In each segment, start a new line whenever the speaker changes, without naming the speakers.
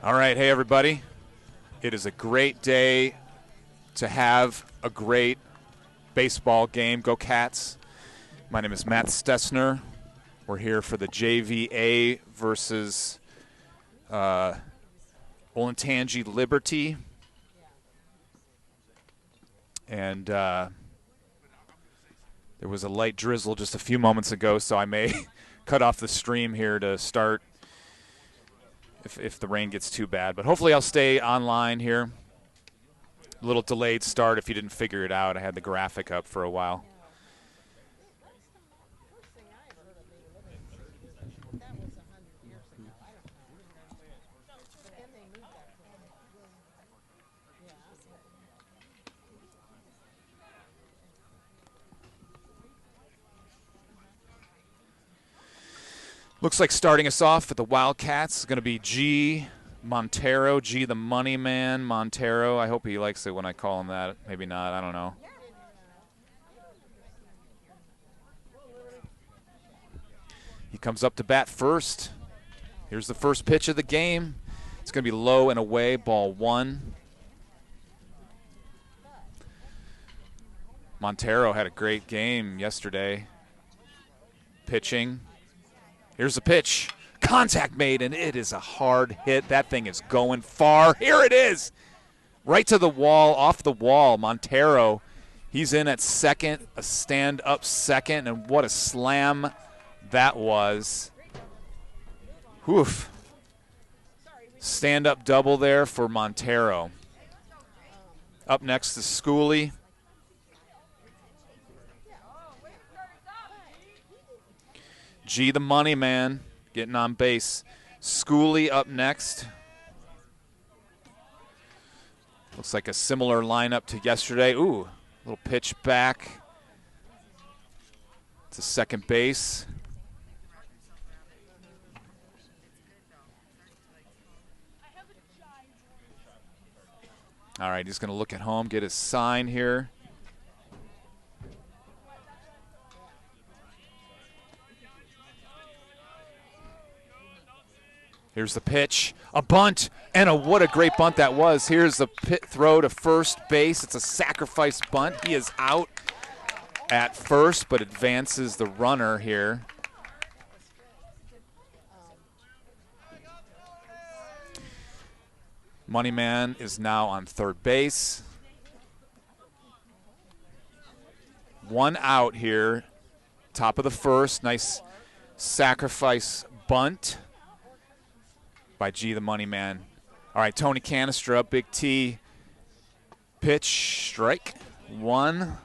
All right, hey everybody. It is a great day to have a great baseball game. Go Cats. My name is Matt Stessner. We're here for the JVA versus Olentangy Liberty. And there was a light drizzle just a few moments ago, so I may cut off the stream here to start if the rain gets too bad. But hopefully I'll stay online here. A little delayed start if you didn't figure it out. I had the graphic up for a while. Looks like starting us off for the Wildcats is going to be G. Montero, G the money man, Montero. I hope he likes it when I call him that. Maybe not, I don't know. He comes up to bat first. Here's the first pitch of the game. It's going to be low and away, ball one. Montero had a great game yesterday. Pitching. Here's the pitch. Contact made, and it is a hard hit. That thing is going far. Here it is. Right to the wall, off the wall. Montero, he's in at second, a stand-up second, and what a slam that was. Woof. Stand-up double there for Montero. Up next is Schooley. G the money man getting on base. Schooley up next. Looks like a similar lineup to yesterday. Ooh, little pitch back to second base. All right, he's going to look at home, get his sign here. Here's the pitch, a bunt, and what a great bunt that was. Here's the pit throw to first base. It's a sacrifice bunt. He is out at first, but advances the runner here. Moneyman is now on third base. One out here, top of the first. Nice sacrifice bunt by G the money man. All right, Tony Canister up, Big T. Pitch, strike, one.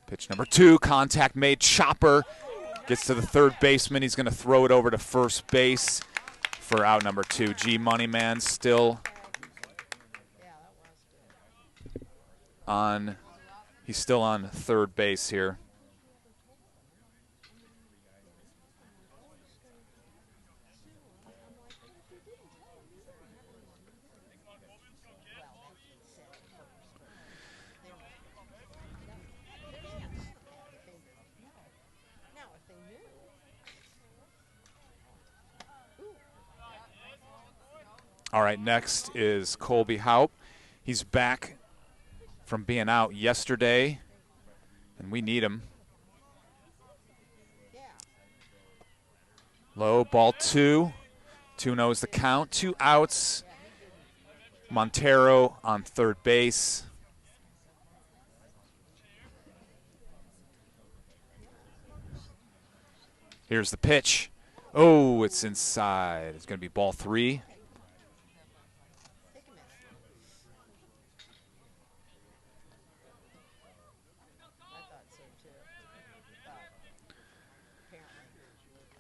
Pitch number two, contact made, chopper. Gets to the third baseman. He's going to throw it over to first base for out number two. G money man still on. He's still on third base here. All right, next is Colby Haupt. He's back from being out yesterday, and we need him. Low, ball two. 2-0 the count, 2 outs. Montero on third base. Here's the pitch. Oh, it's inside. It's going to be ball three.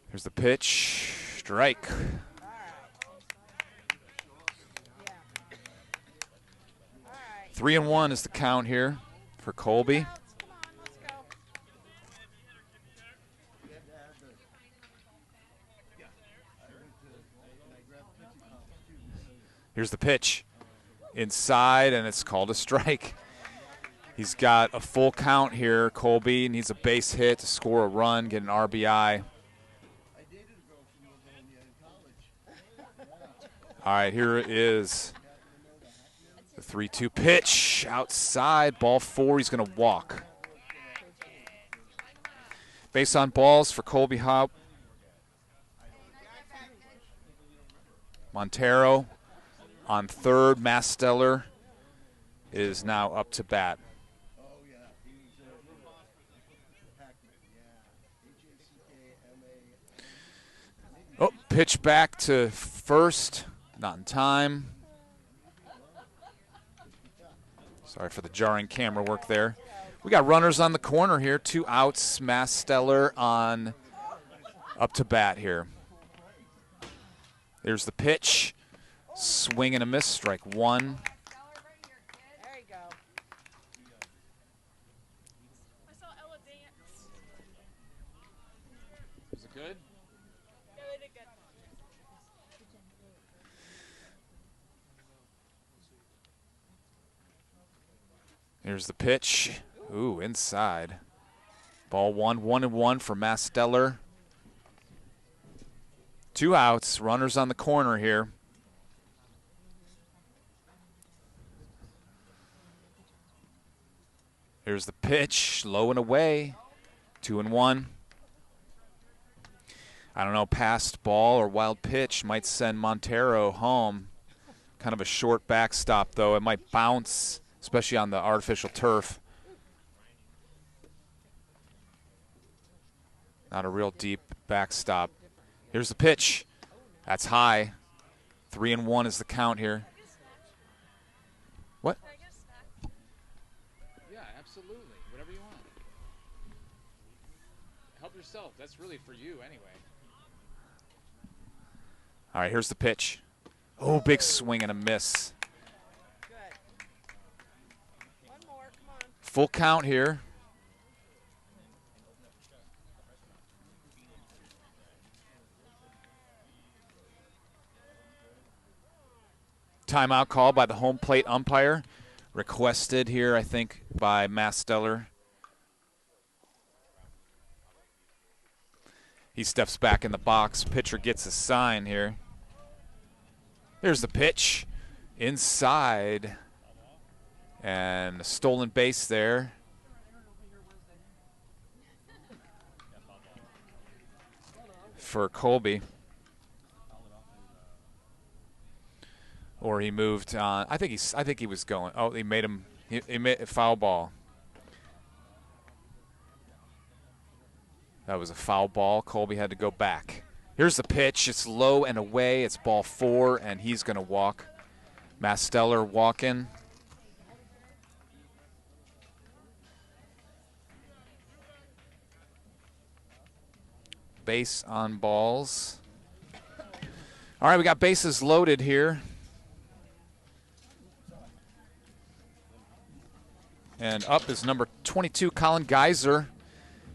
Here's the pitch, strike. 3-1 is the count here for Colby. Here's the pitch, inside, and it's called a strike. He's got a full count here. Colby needs a base hit to score a run, get an RBI. All right, here is the 3-2 pitch outside, ball 4. He's going to walk. Base on balls for Colby Hop. Montero on third. Masteller is now up to bat. Oh, pitch back to first. Not in time. Sorry for the jarring camera work there. We got runners on the corner here. 2 outs. Masteller on up to bat here. There's the pitch. Swing and a miss. Strike 1.
There you go.
Is it good?
Yeah, they did good.
Here's the pitch. Ooh, inside. Ball 1, 1-1 for Masteller. 2 outs. Runners on the corner here. Here's the pitch. Low and away. 2-1. I don't know, passed ball or wild pitch might send Montero home. Kind of a short backstop, though. It might bounce, especially on the artificial turf. Not a real deep backstop. Here's the pitch. That's high. 3-1 is the count here. What?
Yeah, absolutely. Whatever you want. Help yourself. That's really for you anyway.
All right, here's the pitch. Oh, big swing and a miss.
Good. One more, come on.
Full count here. Timeout call by the home plate umpire. Requested here, I think, by Masteller. He steps back in the box. Pitcher gets a sign here. Here's the pitch. Inside. And a stolen base there. For Colby. Or he moved on. I think he was going. Oh, he made him. He made a foul ball. That was a foul ball. Colby had to go back. Here's the pitch. It's low and away. It's ball 4, and he's going to walk. Masteller walking. Base on balls. All right, we got bases loaded here. And up is number 22, Colin Geyser.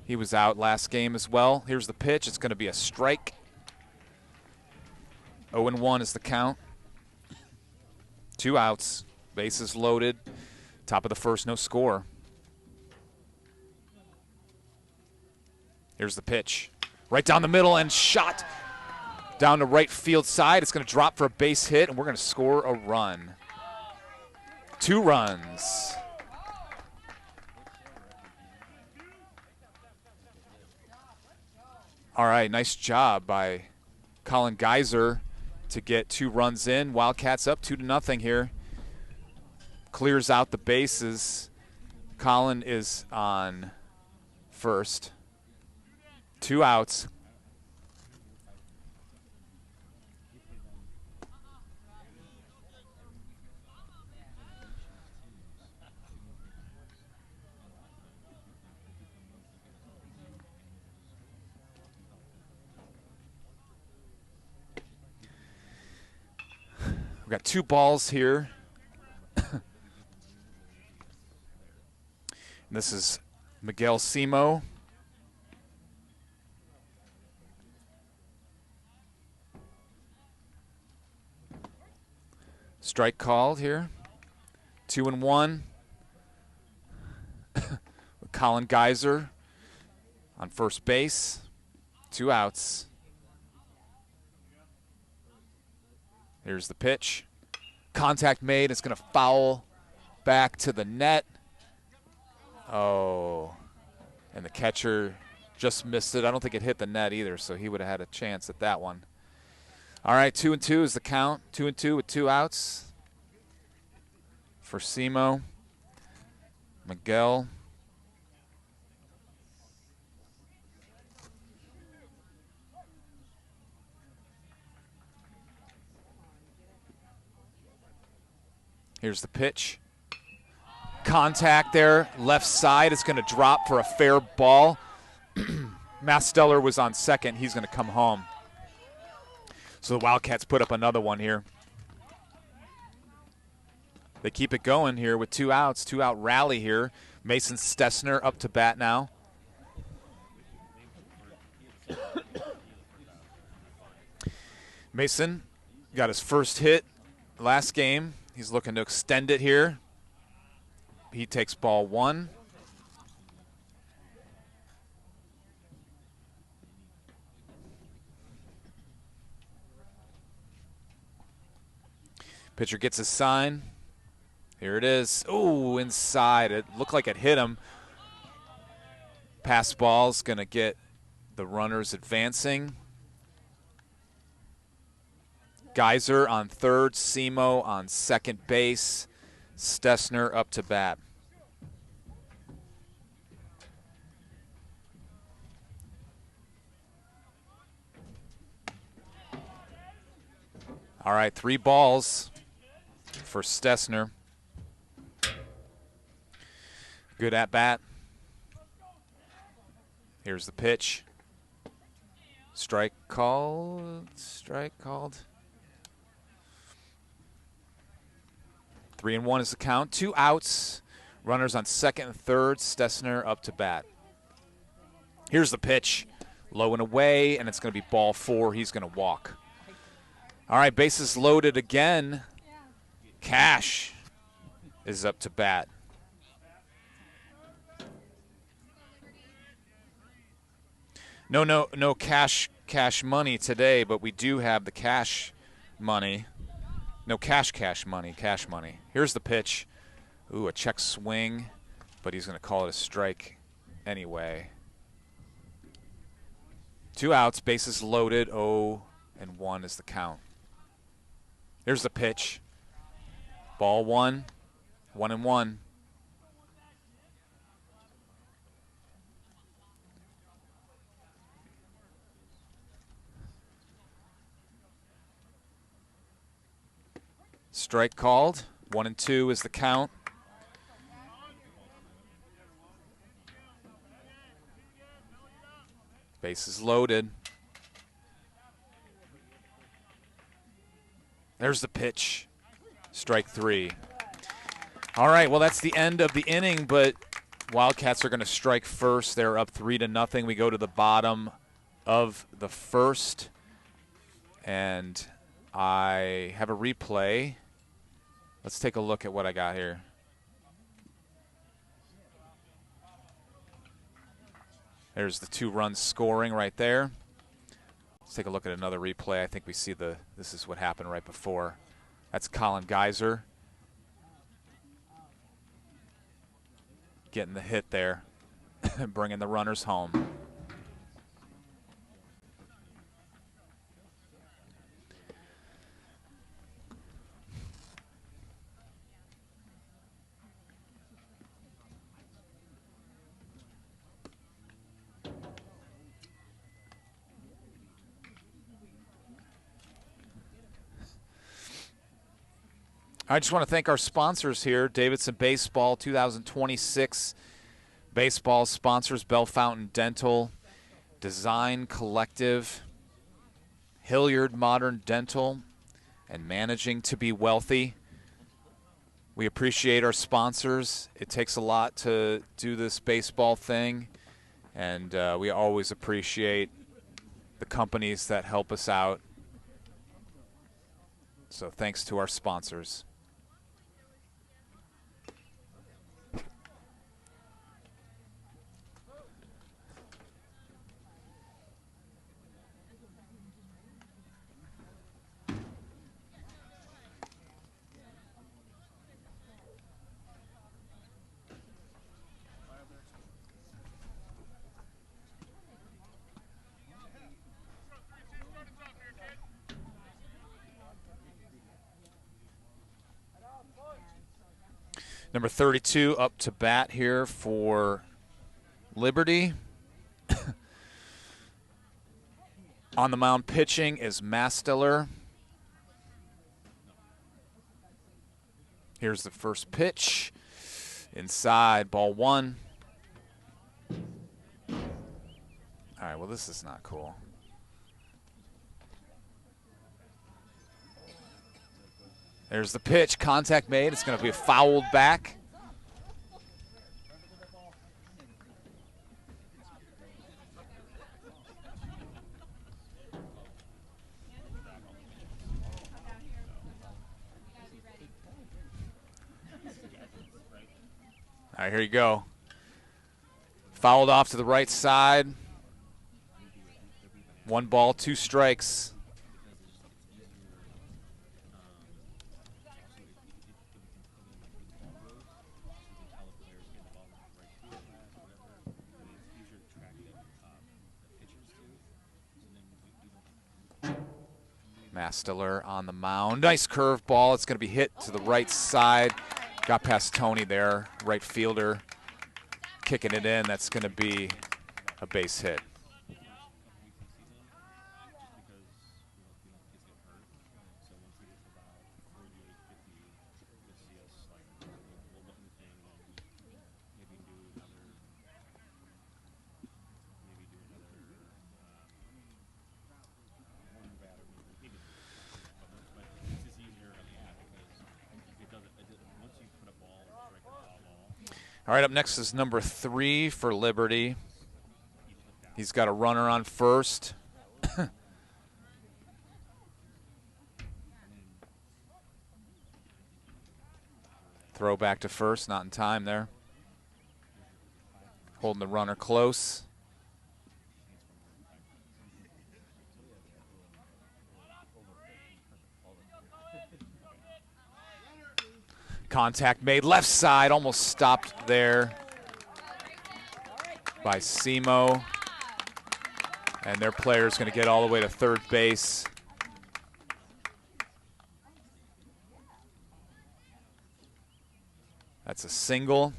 He was out last game as well. Here's the pitch. It's going to be a strike. 0-1 is the count. 2 outs. Bases loaded. Top of the first, no score. Here's the pitch. Right down the middle and shot down to right field side. It's going to drop for a base hit, and we're going to score a run. 2 runs. All right, nice job by Colin Geyser to get 2 runs in. Wildcats up 2-0 here. Clears out the bases. Colin is on first. 2 outs. We've got 2 balls here. This is Miguel Simo. Strike called here. 2-1. Colin Geyser on first base. 2 outs. Here's the pitch. Contact made. It's going to foul back to the net. Oh, and the catcher just missed it. I don't think it hit the net either, so he would have had a chance at that one. All right, 2-2 is the count. 2-2 with 2 outs for Simo. Miguel. Here's the pitch. Contact there, left side. It's going to drop for a fair ball. Masteller was on second. He's going to come home. So the Wildcats put up another one here. They keep it going here with 2 outs. 2-out rally here. Mason Stessner up to bat now. Mason got his first hit last game. He's looking to extend it here. He takes ball 1. Pitcher gets his sign. Here it is. Ooh, inside. It looked like it hit him. Pass ball's going to get the runners advancing. Geyser on third. Simo on second base. Stessner up to bat. All right, 3 balls for Stessner. Good at bat. Here's the pitch. Strike called. Strike called. 3-1 is the count. 2 outs. Runners on second and third. Stessner up to bat. Here's the pitch. Low and away, and it's going to be ball 4. He's going to walk. All right, bases loaded again. Cash is up to bat. No cash money today, but we do have the cash money. No cash money, cash money. Here's the pitch. Ooh, a check swing, but he's going to call it a strike anyway. 2 outs, bases loaded. 0-1 is the count. Here's the pitch. Ball 1, 1-1. Strike called. 1-2 is the count. Bases loaded. There's the pitch. Strike 3. All right, well, that's the end of the inning, but Wildcats are going to strike first. They're up 3-0. We go to the bottom of the first, and I have a replay. Let's take a look at what I got here. There's the 2 runs scoring right there. Let's take a look at another replay. I think we see this is what happened right before. That's Colin Geyser getting the hit there, bringing the runners home. I just want to thank our sponsors here. Davidson Baseball 2026 baseball sponsors, Bell Fountain Dental, Design Collective, Hilliard Modern Dental, and Managing to Be Wealthy. We appreciate our sponsors. It takes a lot to do this baseball thing, and we always appreciate the companies that help us out. So thanks to our sponsors. Number 32 up to bat here for Liberty. On the mound pitching is Masteller. Here's the first pitch. Inside, ball one. All right, well, this is not cool. There's the pitch. Contact made. It's going to be fouled back. All right, here you go. Fouled off to the right side. 1 ball, 2 strikes. Masteller on the mound. Nice curveball. It's going to be hit to the right side. Got past Tony there, right fielder. Kicking it in. That's going to be a base hit. All right, up next is number 3 for Liberty. He's got a runner on first. Throw back to first, not in time there. Holding the runner close. Contact made left side, almost stopped there by Simo. And their player's going to get all the way to third base. That's a single.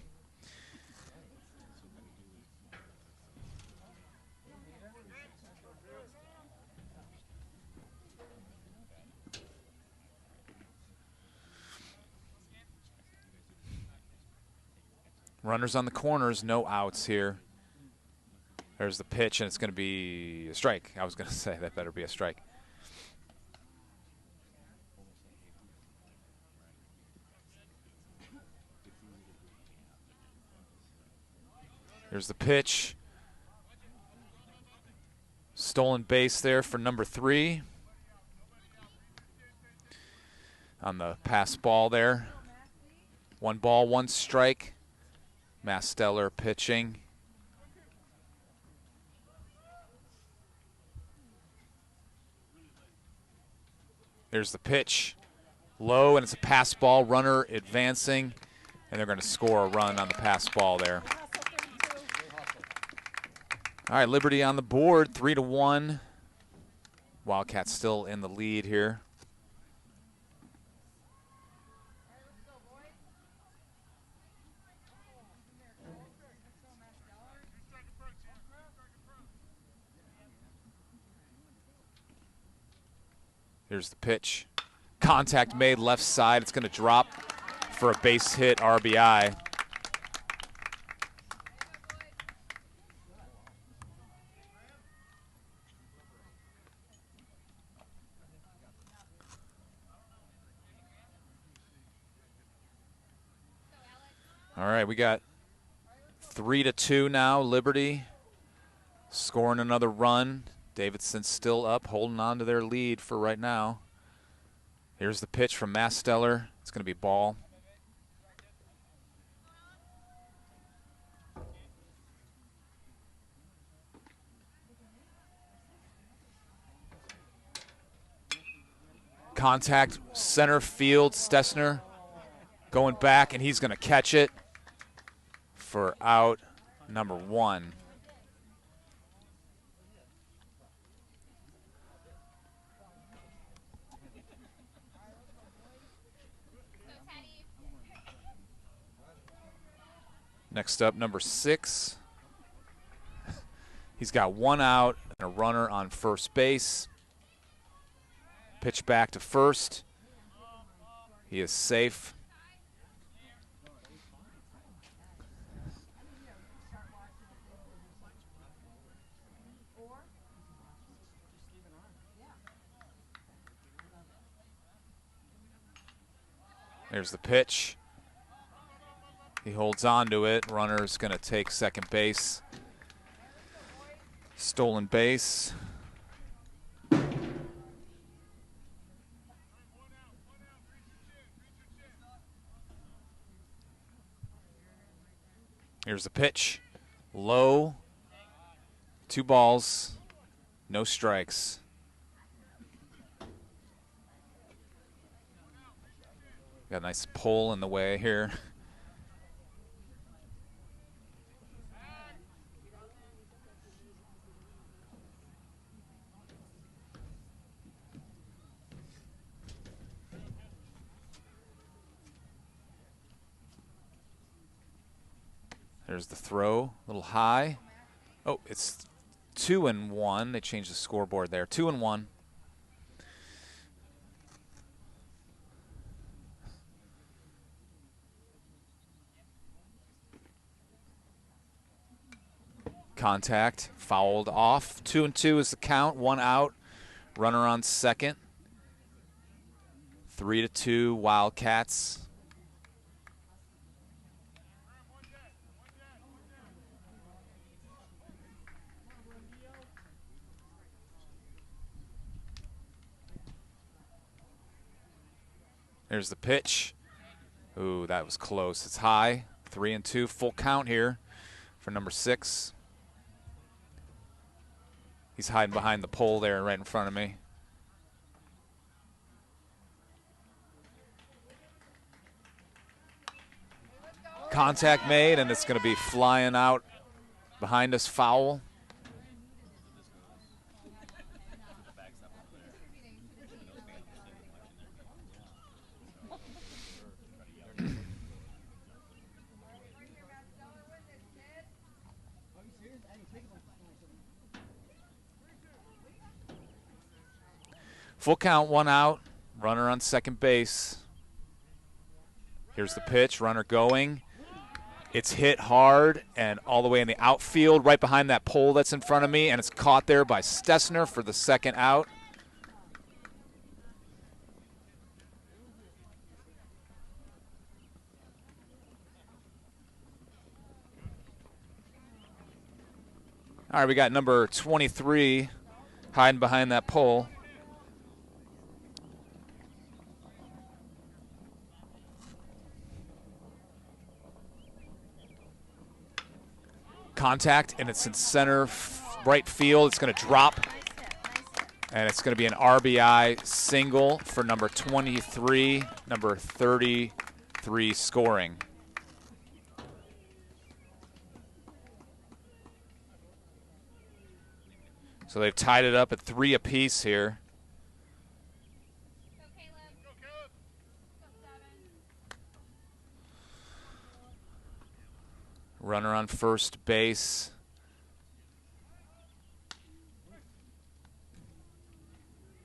Runners on the corners, no outs here. There's the pitch, and it's going to be a strike. I was going to say that better be a strike. Here's the pitch. Stolen base there for number 3. On the pass ball there. 1 ball, 1 strike. Masteller pitching. There's the pitch. Low, and it's a pass ball. Runner advancing, and they're going to score a run on the pass ball there. All right, Liberty on the board, 3-1. Wildcats still in the lead here. Here's the pitch. Contact made left side. It's going to drop for a base hit RBI. All right, we got 3-2 now. Liberty scoring another run. Davidson still up, holding on to their lead for right now. Here's the pitch from Masteller. It's going to be ball. Contact, center field, Stessner going back, and he's going to catch it for out number 1. Next up, number 6. He's got 1 out and a runner on first base. Pitch back to first. He is safe. There's the pitch. He holds on to it. Runner's going to take second base. Stolen base. Here's the pitch. Low. 2 balls. No strikes. Got a nice pull in the way here. There's the throw, a little high. Oh, it's 2-1. They changed the scoreboard there. 2-1. Contact, fouled off. 2-2 is the count. 1 out. Runner on second. 3-2 Wildcats. There's the pitch. Ooh, that was close. It's high. 3-2, full count here for number 6. He's hiding behind the pole there right in front of me. Contact made, and it's going to be flying out behind us, foul. Full count, 1 out. Runner on second base. Here's the pitch, runner going. It's hit hard and all the way in the outfield, right behind that pole that's in front of me, and it's caught there by Stessner for the second out. All right, we got number 23 hiding behind that pole. Contact, and it's in center right field. It's going to drop, and it's going to be an RBI single for number 23, number 33 scoring. So they've tied it up at 3 apiece here. Runner on first base.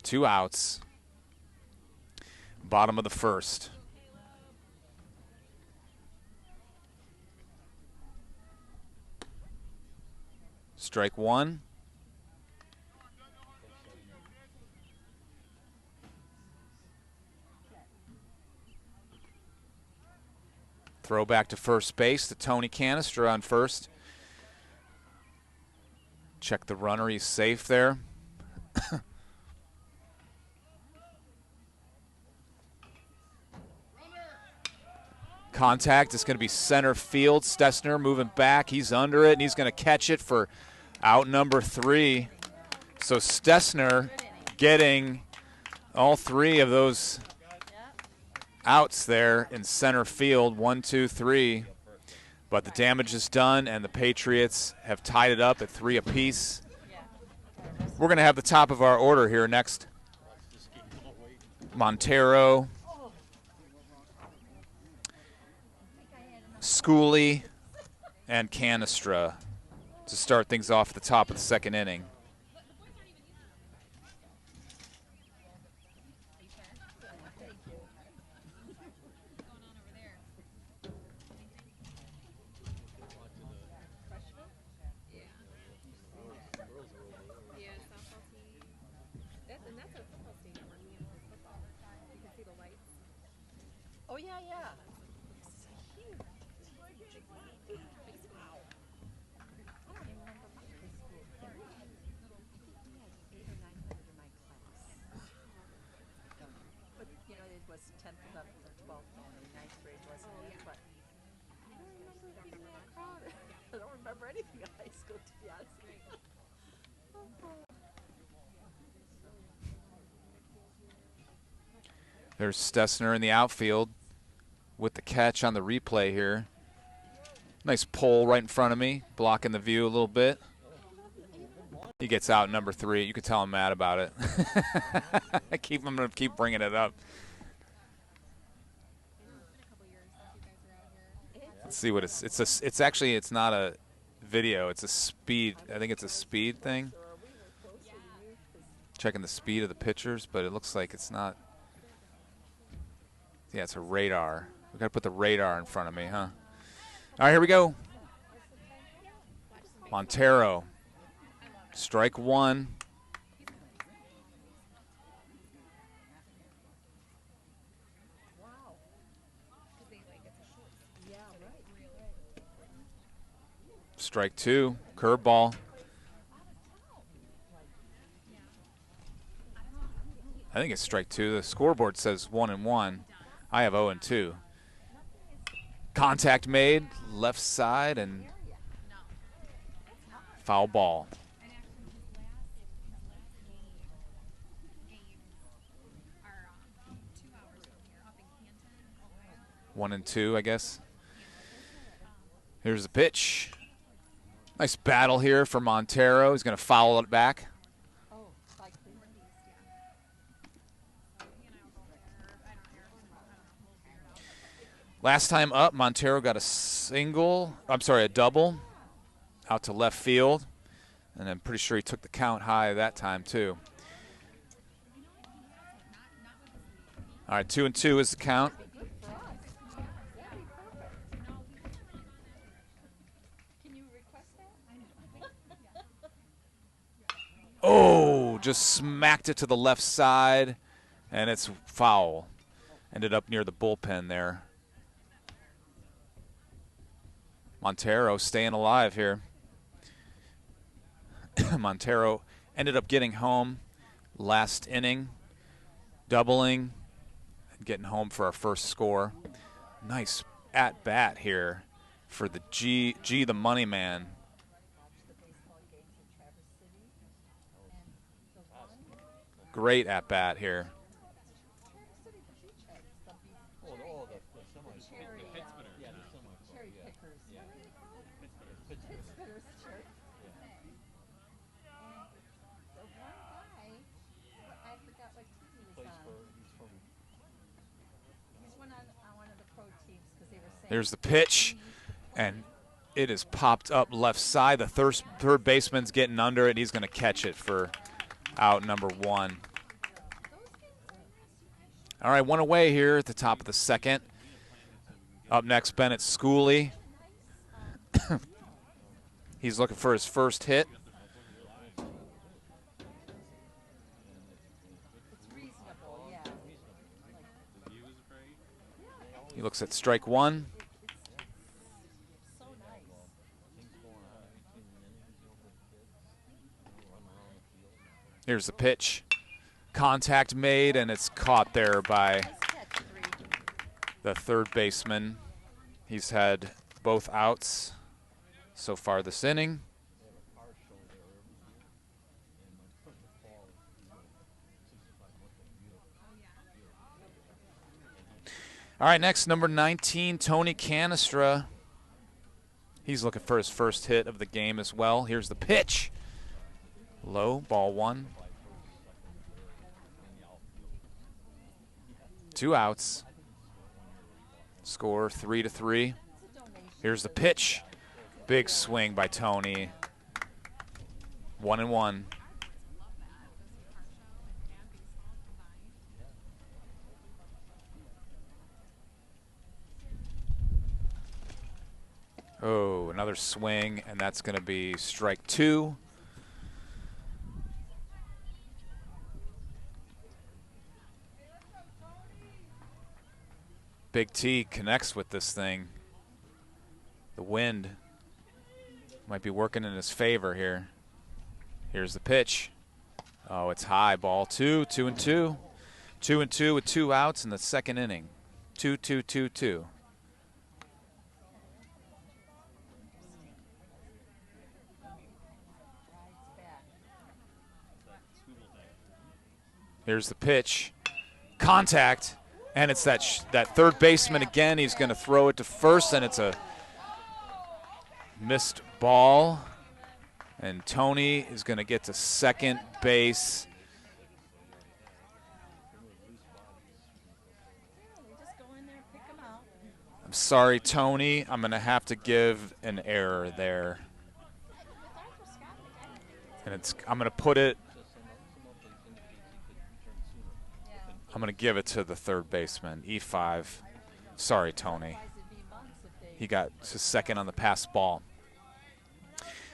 Two outs. Bottom of the first. Strike 1. Throw back to first base to Tony Canister on first. Check the runner, he's safe there. Contact is going to be center field. Stessner moving back, he's under it, and he's going to catch it for out number 3. So Stessner getting all 3 of those outs there in center field, 1, 2, 3. But the damage is done, and the Patriots have tied it up at 3 apiece. We're going to have the top of our order here next. Montero, Schooley, and Canestra to start things off at the top of the second inning.
Oh, yeah, yeah. But, you know, it was 10th, 11th, and 12th only. 9th grade wasn't it? But I don't remember being that crowded. I don't remember anything in high school, to be honest.
There's Stessner in the outfield with the catch on the replay here. Nice pole right in front of me, blocking the view a little bit. He gets out number 3. You could tell I'm mad about it. I'm going to keep bringing it up. Let's see what it's actually, it's not a video. It's a speed. I think it's a speed thing. Checking the speed of the pitchers, but it looks like it's not. Yeah, it's a radar. We got to put the radar in front of me, huh? All right, here we go. Montero. Strike 1. Strike 2. Curveball. I think it's strike 2. The scoreboard says 1-1. I have 0-2. Contact made, left side, and foul ball. One and 2, I guess. Here's the pitch. Nice battle here for Montero. He's going to foul it back. Last time up, Montero got a double out to left field. And I'm pretty sure he took the count high that time, too. All right, 2-2 is the count. Oh, just smacked it to the left side, and it's foul. Ended up near the bullpen there. Montero staying alive here. Montero ended up getting home last inning, doubling, and getting home for our first score. Nice at-bat here for the G the money man. Great at-bat here. There's the pitch, and it is popped up left side. The third baseman's getting under it. He's going to catch it for out number 1. All right, 1 away here at the top of the second. Up next, Bennett Schooley. He's looking for his first hit. He looks at strike 1. Here's the pitch. Contact made, and it's caught there by the third baseman. He's had both outs so far this inning. All right, next, number 19, Tony Canestra. He's looking for his first hit of the game as well. Here's the pitch. Low, ball 1. 2 outs. Score 3-3. Here's the pitch. Big swing by Tony. 1-1. Oh, another swing, and that's going to be strike 2. Big T connects with this thing. The wind might be working in his favor here. Here's the pitch. Oh, it's high. Ball 2, 2-2. 2-2 with 2 outs in the second inning. 2-2-2-2. Here's the pitch. Contact. And it's that third baseman again. He's going to throw it to first, and it's a missed ball. And Tony is going to get to second base. I'm sorry, Tony. I'm going to have to give an error there. And I'm going to put it. I'm going to give it to the third baseman, E5. Sorry, Tony. He got to second on the pass ball.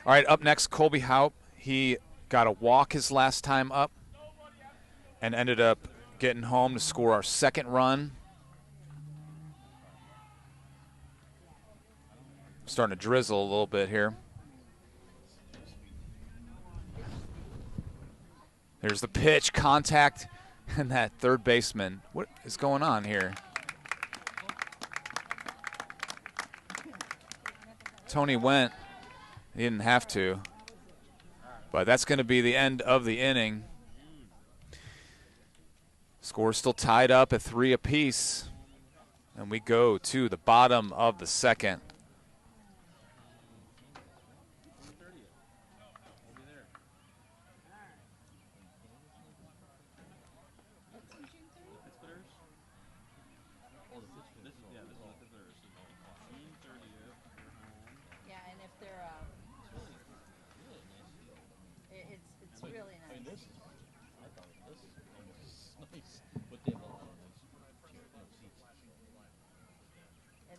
All right, up next, Colby Haupt. He got a walk his last time up and ended up getting home to score our second run. Starting to drizzle a little bit here. There's the pitch, contact. And that third baseman, what is going on here? Tony went. He didn't have to. But that's going to be the end of the inning. Score's still tied up at 3 apiece. And we go to the bottom of the second.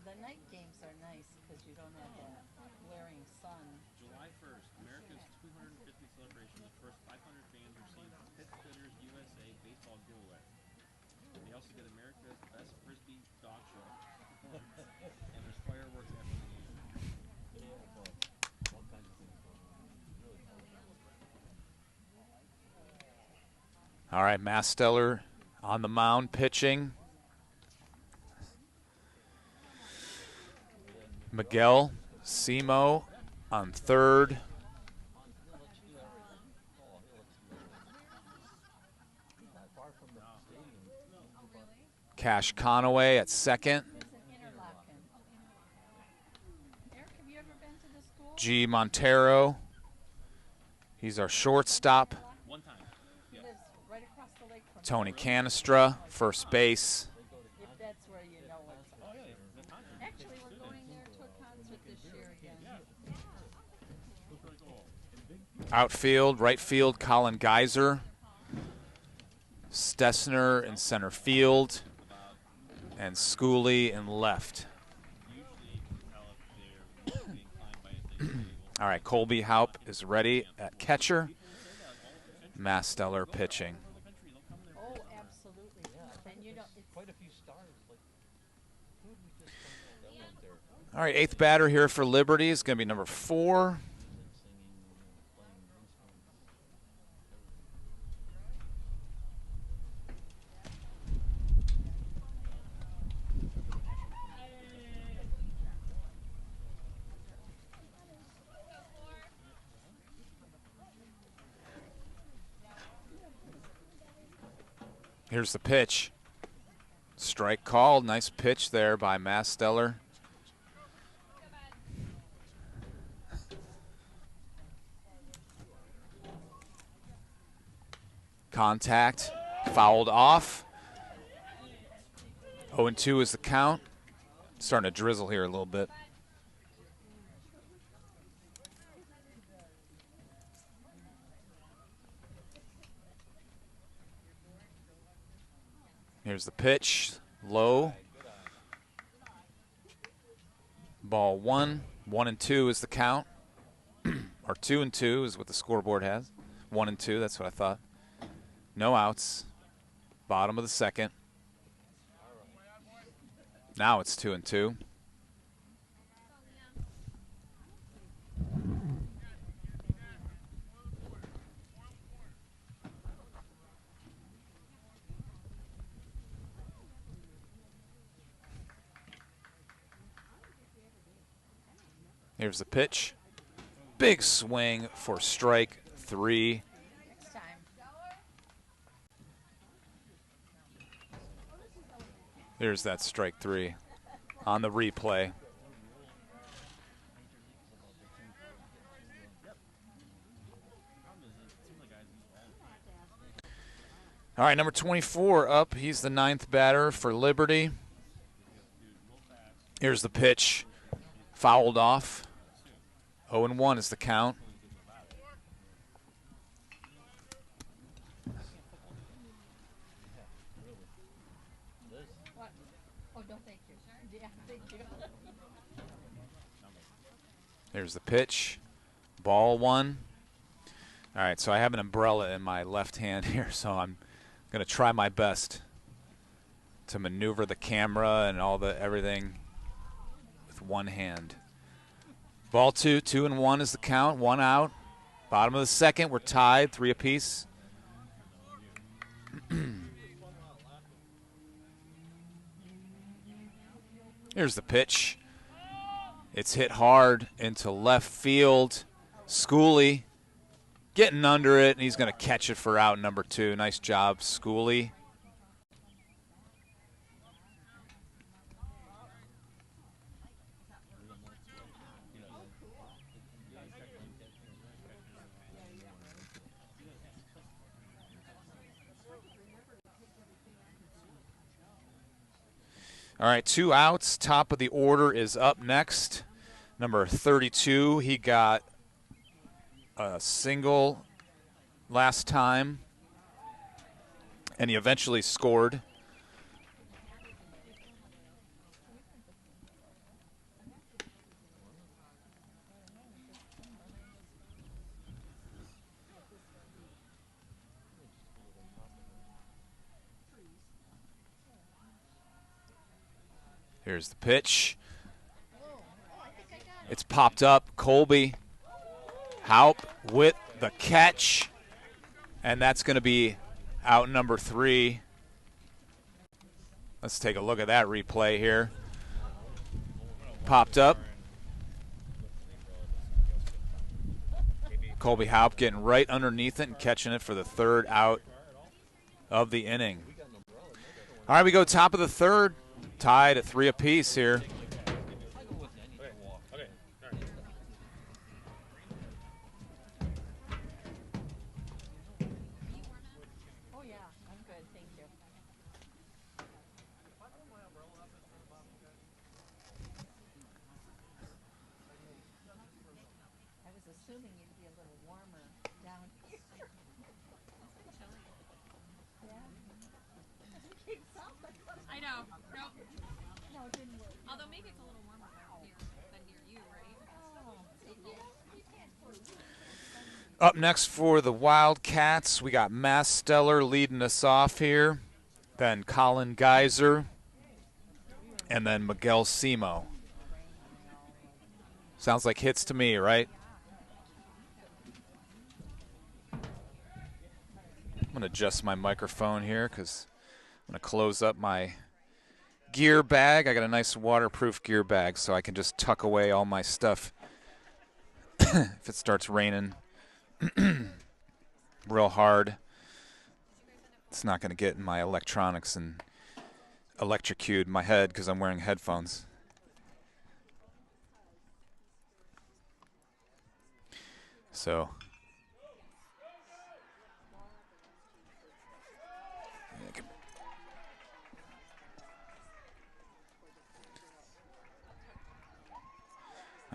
The night games are nice because you don't have that glaring sun.
July 1st, America's 250th celebration. The first 500 fans received Pittsburgh's USA Baseball Giveaway. They also get America's Best Frisbee Dog Show. And there's fireworks after the game.
All right, Masteller on the mound pitching. Miguel Simo on third. Cash Conaway at second. G. Montero. He's our shortstop. Tony Canestra, first base. Outfield, right field, Colin Geyser. Stessner in center field. And Schooley in left. All right, Colby Haupt is ready at catcher. Masteller pitching.
Oh, absolutely. And you know, it's quite a few stars.
All right, eighth batter here for Liberty is going to be number 4. Here's the pitch. Strike called. Nice pitch there by Masteller. Contact. Fouled off. 0-2 is the count. Starting to drizzle here a little bit. Here's the pitch, low. Ball 1, 1-2 is the count. Or 2-2 is what the scoreboard has. 1-2, that's what I thought. No outs. Bottom of the second. Now it's 2-2. Here's the pitch. Big swing for strike 3.
Next time.
There's that strike 3 on the replay. All right, number 24 up. He's the 9th batter for Liberty. Here's the pitch. Fouled off. 0-1 is the count.
What? Oh, no, thank you. Yeah, thank you.
There's the pitch. Ball 1. All right, so I have an umbrella in my left hand here, so I'm going to try my best to maneuver the camera and everything with one hand. Ball 2, 2-1 is the count, 1 out. Bottom of the second, we're tied, 3 apiece. Here's the pitch. It's hit hard into left field. Schooley getting under it, and he's going to catch it for out number 2. Nice job, Schooley. All right, 2 outs. Top of the order is up next. Number 32, he got a single last time, and he eventually scored. Here's the pitch. It's popped up. Colby Haupt with the catch, and that's going to be out number 3. Let's take a look at that replay here. Popped up. Colby Haupt getting right underneath it and catching it for the 3rd out of the inning. All right, we go top of the 3rd. Tied at 3 apiece here.
Oh, yeah, I'm good, thank you. I was assuming you'd be a little warmer down here.
I know. Nope.
No, it didn't work.
Although maybe it's a little warmer back here than near you, right?
Up next for the Wildcats, we got Masteller leading us off here, then Colin Geyser, and then Miguel Simo. Sounds like hits to me, right? I'm going to adjust my microphone here because I'm going to close up my gear bag. I got a nice waterproof gear bag, so I can just tuck away all my stuff if it starts raining real hard. It's not going to get in my electronics and electrocute my head because I'm wearing headphones. So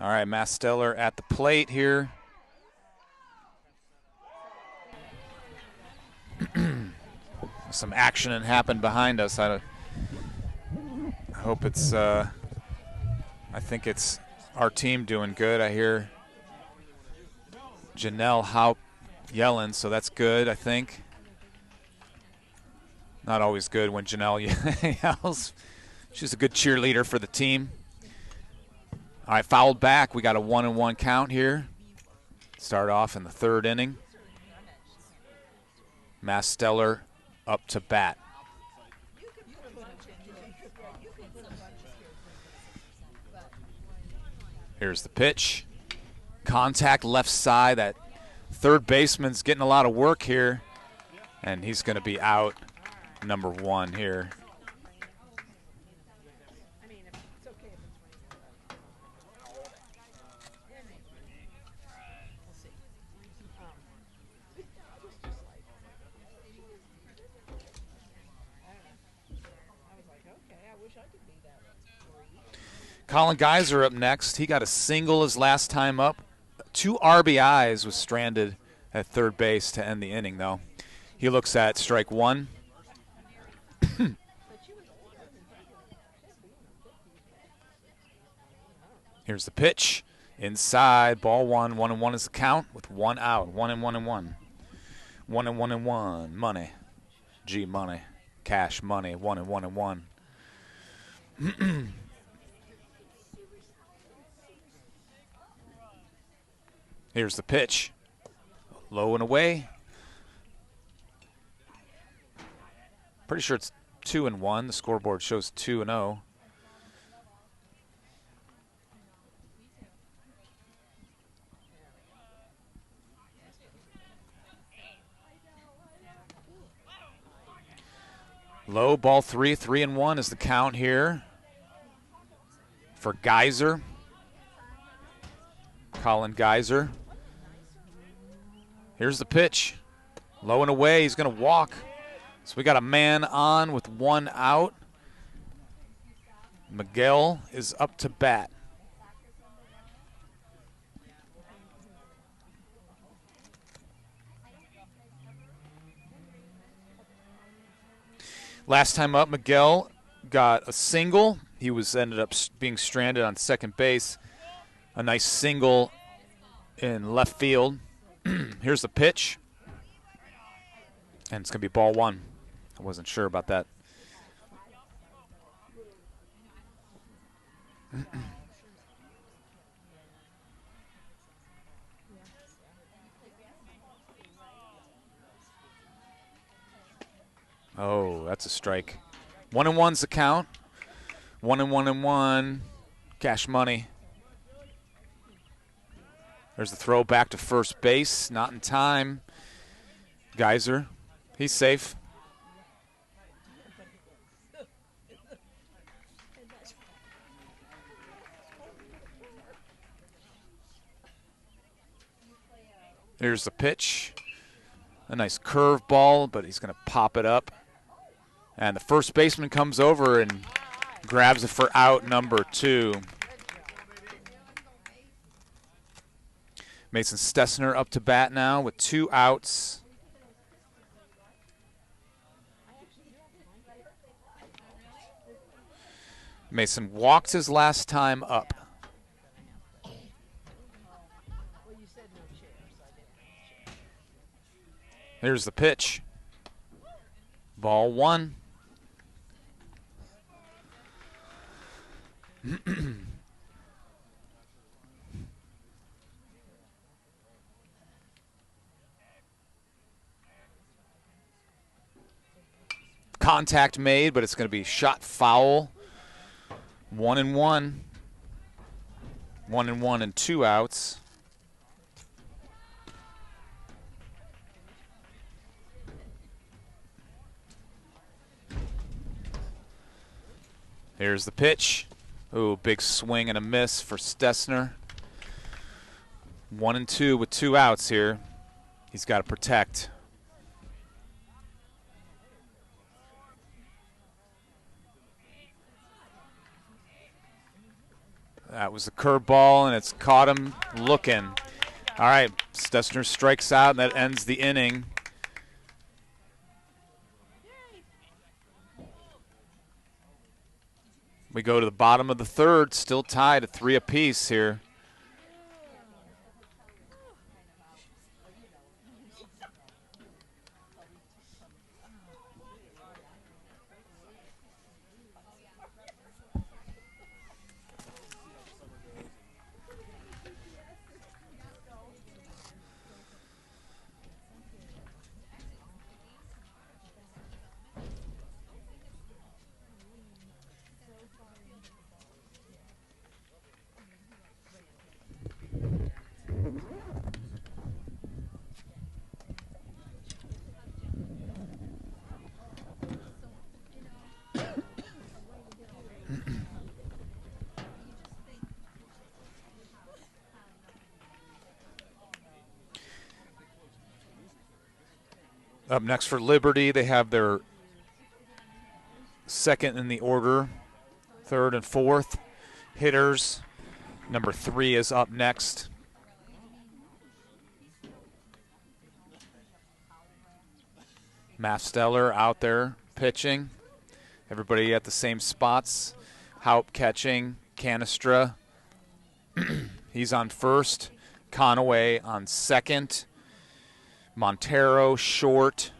all right, Masteller at the plate here. Some action happened behind us. I hope it's, I think it's our team doing good. I hear Janelle Haupt yelling, so that's good, I think. Not always good when Janelle yells. She's a good cheerleader for the team. All right, fouled back. We got a 1-1 count here. Start off in the third inning. Masteller up to bat. Here's the pitch. Contact left side. That third baseman's getting a lot of work here, and he's going to be out, number 1 here. Colin Geyser up next. He got a single his last time up. 2 RBIs, was stranded at third base to end the inning, though. He looks at strike 1. Here's the pitch. Inside, ball 1. 1-1 is the count with 1 out. 1-1-1. 1-1-1. Money. G money. Cash money. 1-1-1. Here's the pitch. Low and away. Pretty sure it's 2-1. The scoreboard shows 2-0. Low, ball 3. 3-1 is the count here for Geyser. Colin Geyser. Here's the pitch. Low and away. He's going to walk. So we got a man on with 1 out. Miguel is up to bat. Last time up, Miguel got a single. He ended up being stranded on second base. A nice single in left field. Here's the pitch. And it's going to be ball 1. I wasn't sure about that. Oh, that's a strike. 1-1's the count. 1-1-1. Cash money. There's the throw back to first base. Not in time. Geyser, he's safe. Here's the pitch. A nice curve ball, but he's going to pop it up. And the first baseman comes over and grabs it for out number 2. Mason Stessner up to bat now with 2 outs. Mason walked his last time up. Here's the pitch. Ball 1. Contact made, but it's going to be shot foul. 1-1. 1-1 and 2 outs. Here's the pitch. Ooh, big swing and a miss for Stessner. 1-2 with 2 outs here. He's got to protect. That was a curveball, and it's caught him looking. All right, Stessner strikes out, and that ends the inning. We go to the bottom of the third, still tied at 3 apiece here. Up next for Liberty, they have their second in the order, third and fourth hitters. Number 3 is up next. Mafsteller out there pitching. Everybody at the same spots. Haupt catching. Canestra. He's on first. Conaway on second. Montero short.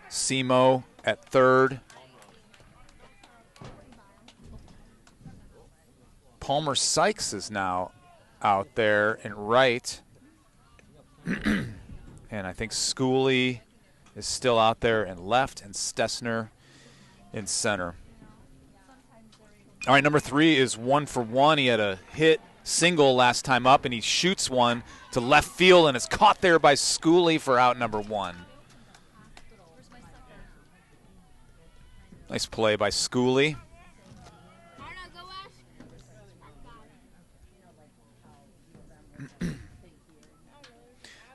Simo at third. Palmer Sykes is now out there in right. And I think Schooley is still out there in left, and Stessner in center. All right, number 3 is 1 for 1. He had a hit single last time up, and he shoots one to left field, and it's caught there by Schooley for out number 1. Nice play by Schooley.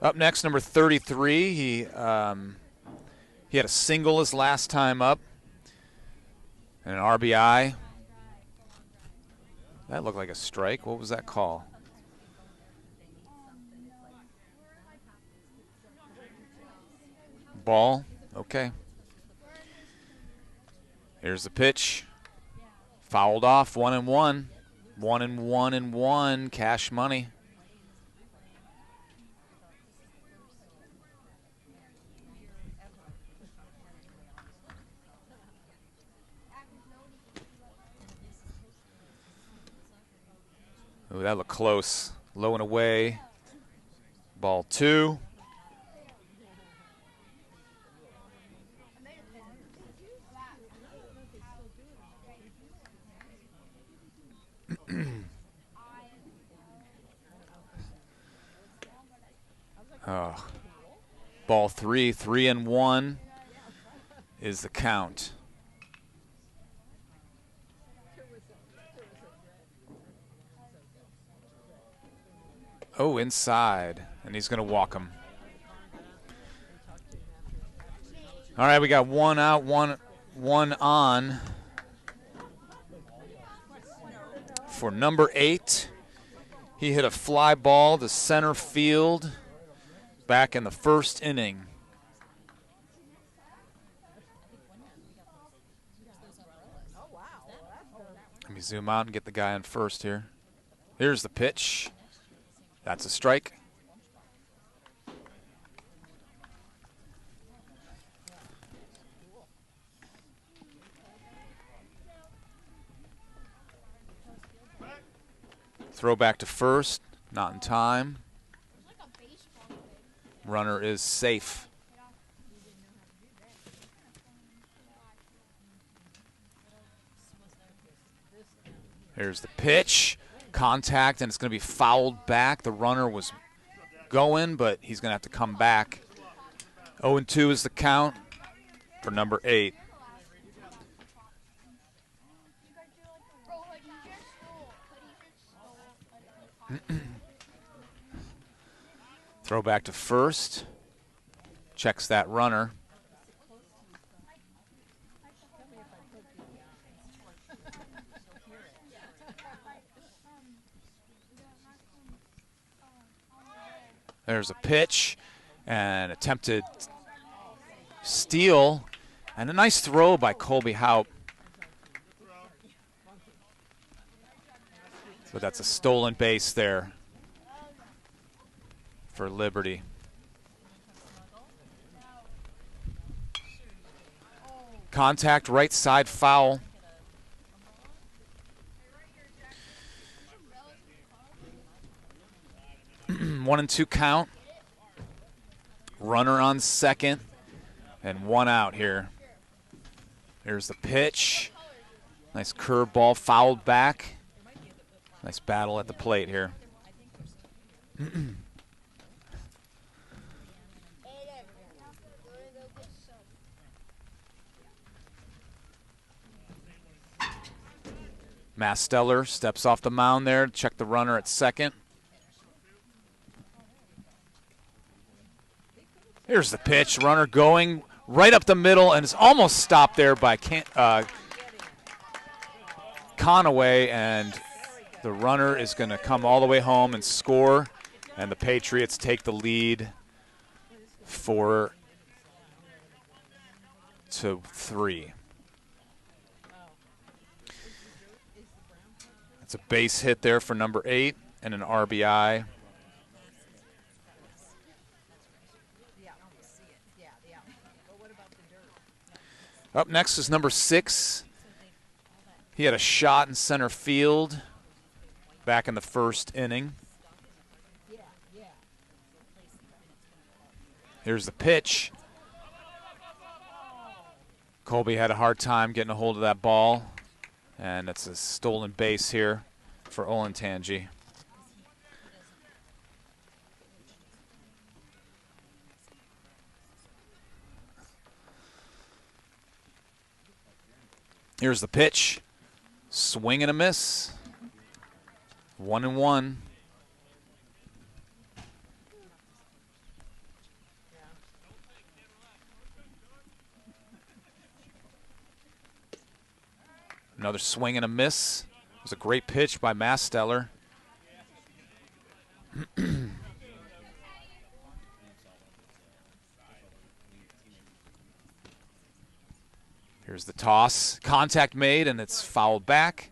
Up next, number 33. He had a single his last time up, and an RBI. That looked like a strike. What was that call? Ball. Okay. Here's the pitch. Fouled off. 1-1. 1-1-1. Cash money. Ooh, that looked close. Low and away. Ball 2. Oh. Ball 3. 3-1 is the count. Oh, inside, and he's going to walk him. All right, we got 1 out, one on for number 8. He hit a fly ball to center field back in the first inning. Let me zoom out and get the guy on first here. Here's the pitch. That's a strike. Throw back to first, not in time. Runner is safe. Here's the pitch. Contact, and it's going to be fouled back. The runner was going, but he's going to have to come back. 0-2 is the count for number 8. Throw back to first. Checks that runner. There's a pitch and attempted steal, And a nice throw by Colby Haupt. But that's a stolen base there for Liberty. Contact, right side foul. One and two count. Runner on second. And one out here. Here's the pitch. Nice curveball, fouled back. Nice battle at the plate here. Masteller steps off the mound there to check the runner at second. Here's the pitch. Runner going right up the middle and is almost stopped there by Conaway, and the runner is going to come all the way home and score, and the Patriots take the lead 4-3. That's a base hit there for number 8 and an RBI. Up next is number 6. He had a shot in center field back in the first inning. Here's the pitch. Colby had a hard time getting a hold of that ball, and it's a stolen base here for Olentangy. Here's the pitch. Swing and a miss. 1-1. Another swing and a miss. It was a great pitch by Masteller. Here's the toss. Contact made, and it's fouled back.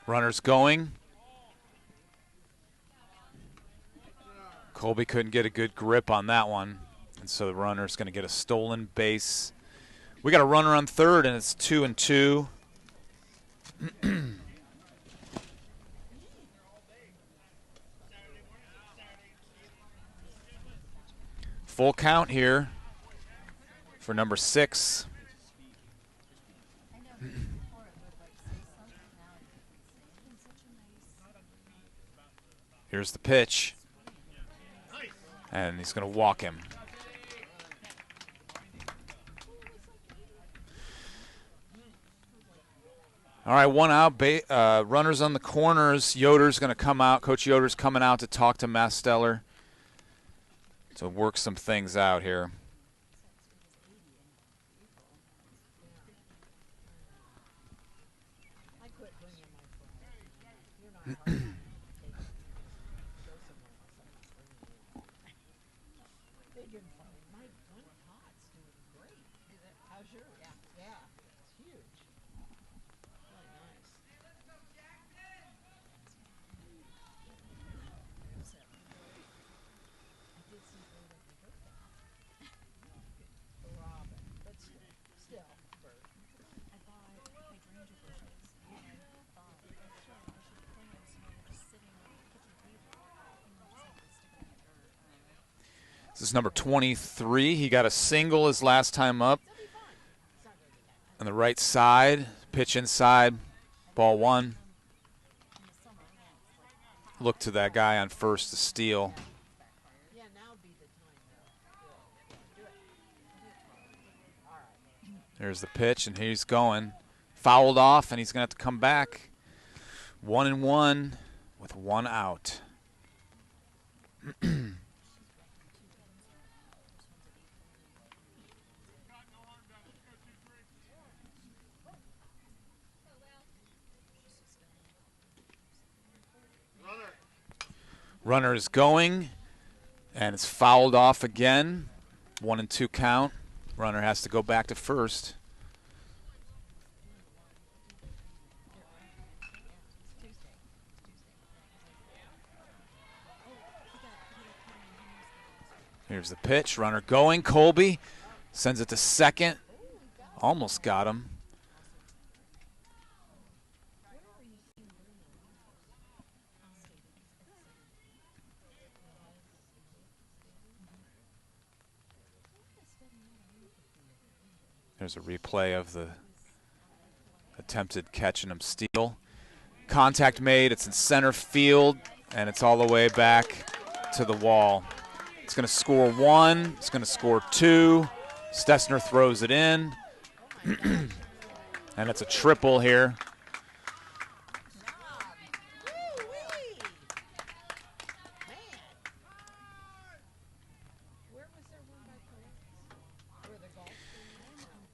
Runner's going. Colby couldn't get a good grip on that one, and so the runner's going to get a stolen base. We got a runner on third, and it's 2-2. Full count here for number 6. Here's the pitch. And he's going to walk him. All right, one out. Runners on the corners. Yoder's going to come out. Coach Yoder's coming out to talk to Masteller to work some things out here. This is number 23. He got a single his last time up. On the right side, pitch inside, ball 1. Look to that guy on first to steal. There's the pitch, and he's going. Fouled off, and he's going to have to come back. 1-1 with 1 out. Runner is going, and it's fouled off again. 1-2 count. Runner has to go back to first. Here's the pitch. Runner going. Colby sends it to second. Almost got him. There's a replay of the attempted catch and steal. Contact made. It's in center field, and it's all the way back to the wall. It's going to score 1. It's going to score 2. Stessner throws it in. And it's a triple here.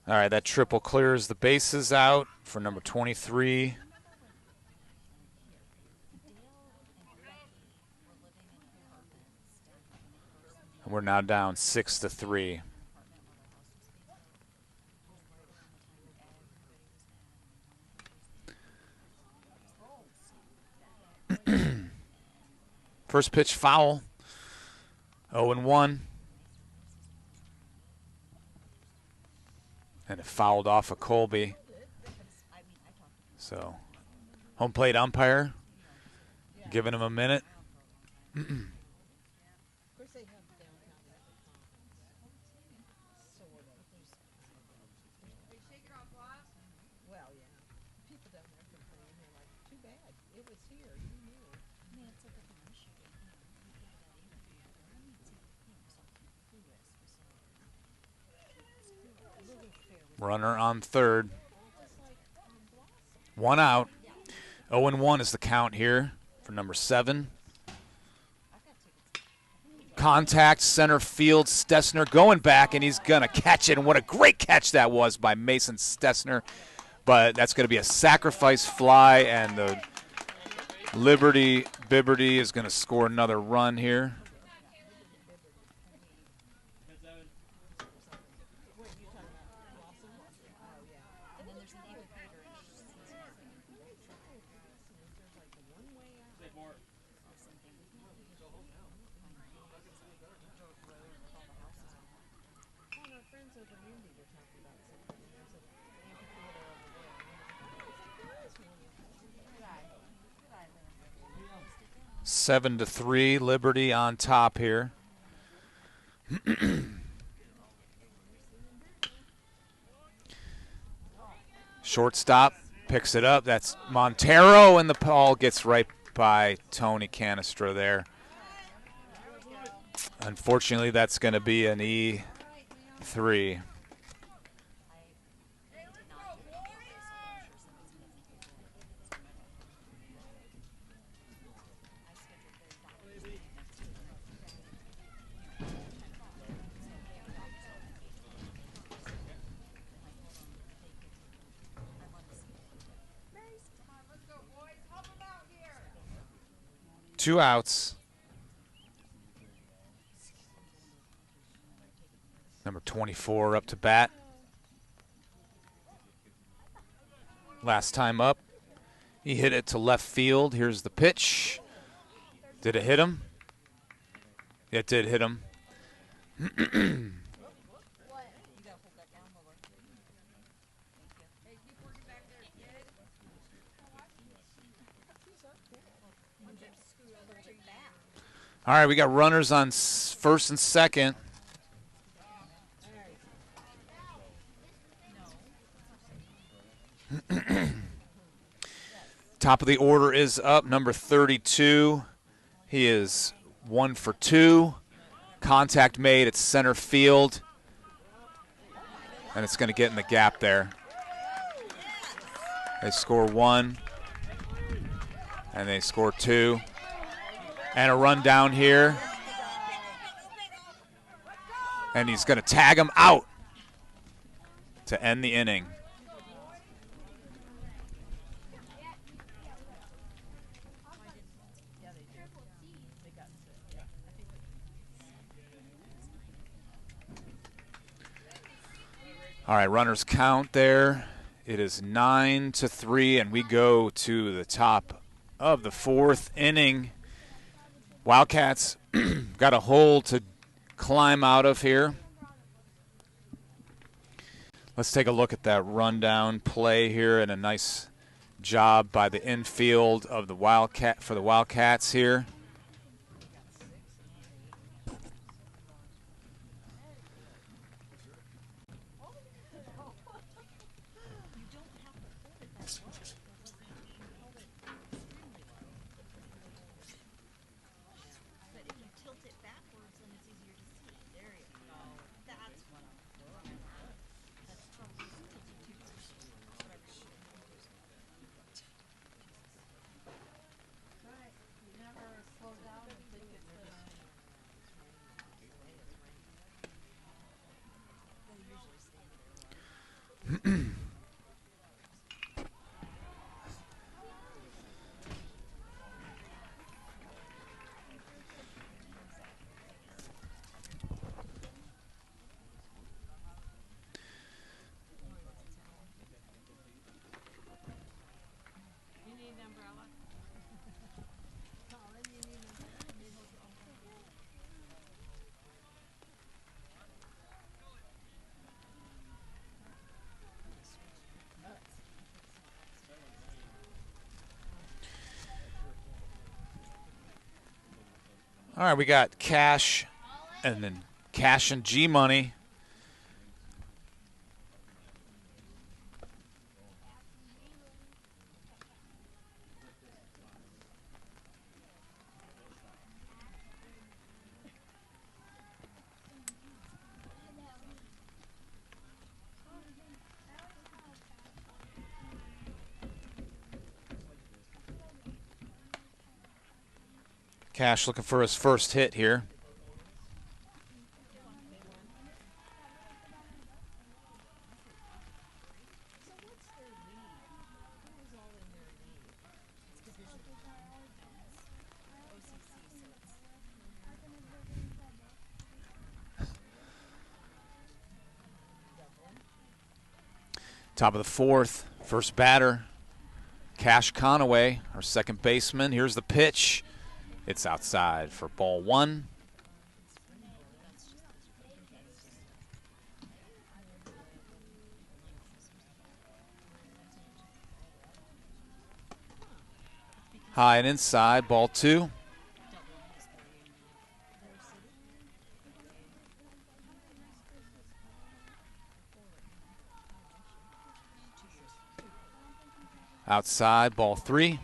All right, that triple clears the bases out for number 23. We're now down 6-3. First pitch foul. 0-1. And it fouled off of Colby. So, home plate umpire giving him a minute. Runner on third. 1 out. 0-1 is the count here for number 7. Contact, center field. Stessner going back, and he's going to catch it. And what a great catch that was by Mason Stessner. But that's going to be a sacrifice fly, and the Liberty Bibberty is going to score another run here. Seven to 3, Liberty on top here. Shortstop picks it up. That's Montero, and the ball gets right by Tony Canistro there. Unfortunately, that's going to be an E3. Two outs. Number 24 up to bat. Last time up, he hit it to left field. Here's the pitch. Did it hit him? It did hit him. All right, we got runners on first and second. Top of the order is up, number 32. He is 1 for 2. Contact made at center field. And it's going to get in the gap there. They score 1. And they score 2. And a run down here. And he's going to tag him out to end the inning. All right, runners count there. It is 9-3, and we go to the top of the fourth inning. Wildcats got a hole to climb out of here. Let's take a look at that rundown play here, and a nice job by the infield of the Wildcats here. All right, we got cash and then cash and G money. Cash looking for his first hit here. Top of the fourth, first batter, Cash Conaway, our second baseman. Here's the pitch. It's outside for ball one. High and inside, ball two. Outside, ball three.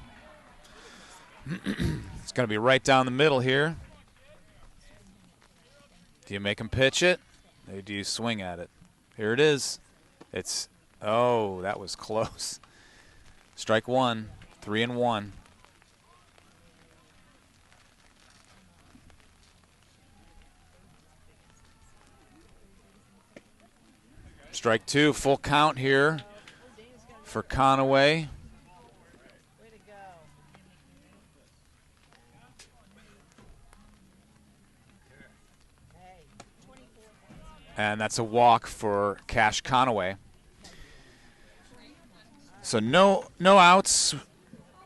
It's going to be right down the middle here. Do you make him pitch it? Or do you swing at it? Here it is. It's, oh, that was close. Strike one, 3-1. Strike two, full count here for Conaway. And that's a walk for Cash Conaway. So no outs.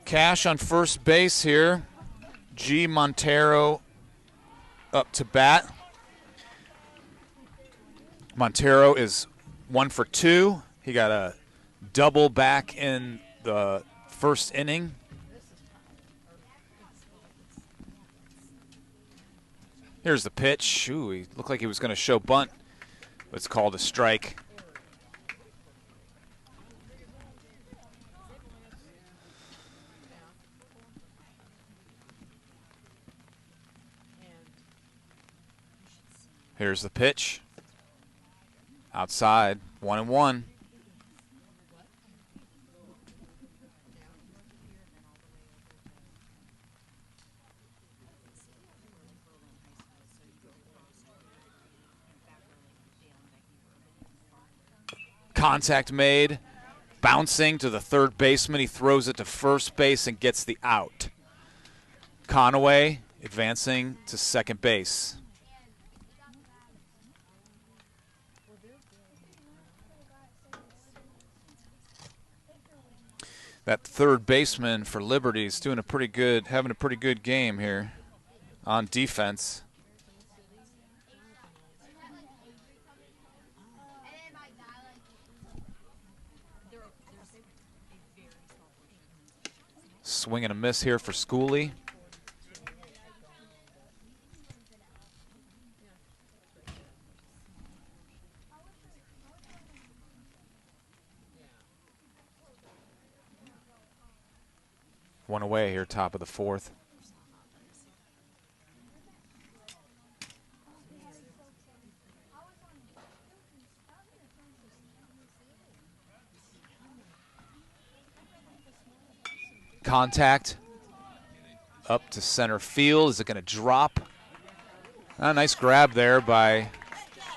Cash on first base here. G. Montero up to bat. Montero is 1 for 2. He got a double back in the first inning. Here's the pitch. Ooh, he looked like he was going to show bunt. It's called a strike. Here's the pitch. Outside, 1-1. Contact made, bouncing to the third baseman. He throws it to first base and gets the out. Conaway advancing to second base. That third baseman for Liberty is doing having a pretty good game here on defense. Swing and a miss here for Schooley. One away here, top of the fourth. Contact up to center field. Is it going to drop? A nice grab there by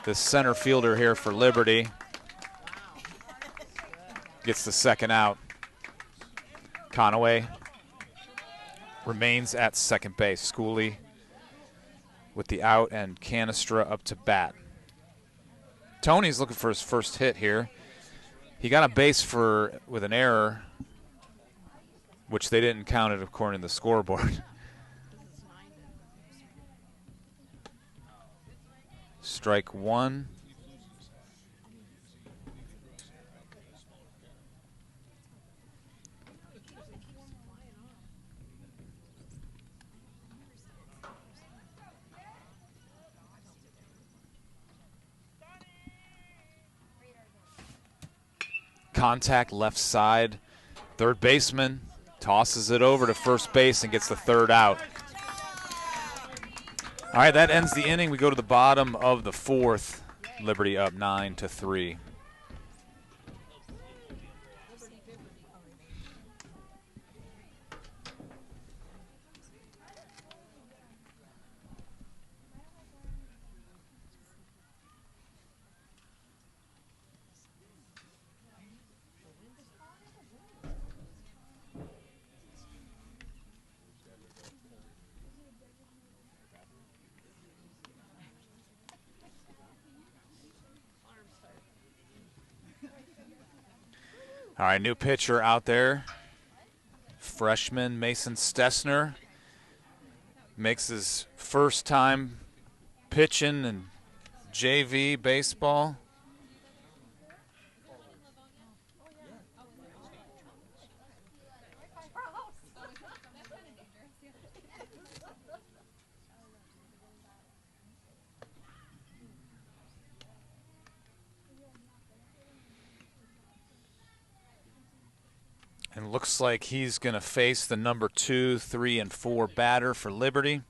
the center fielder here for Liberty. Gets the second out. Conaway remains at second base. Schooley with the out and Canestra up to bat. Tony's looking for his first hit here. He got a base with an error, which they didn't count it according to the scoreboard. Strike one. Contact left side. Third baseman tosses it over to first base and gets the third out. All right, that ends the inning. We go to the bottom of the fourth. Liberty up 9-3. All right, new pitcher out there. Freshman Mason Stessner makes his first time pitching in JV baseball. And looks like he's going to face the number 2, 3, and 4 batter for Liberty.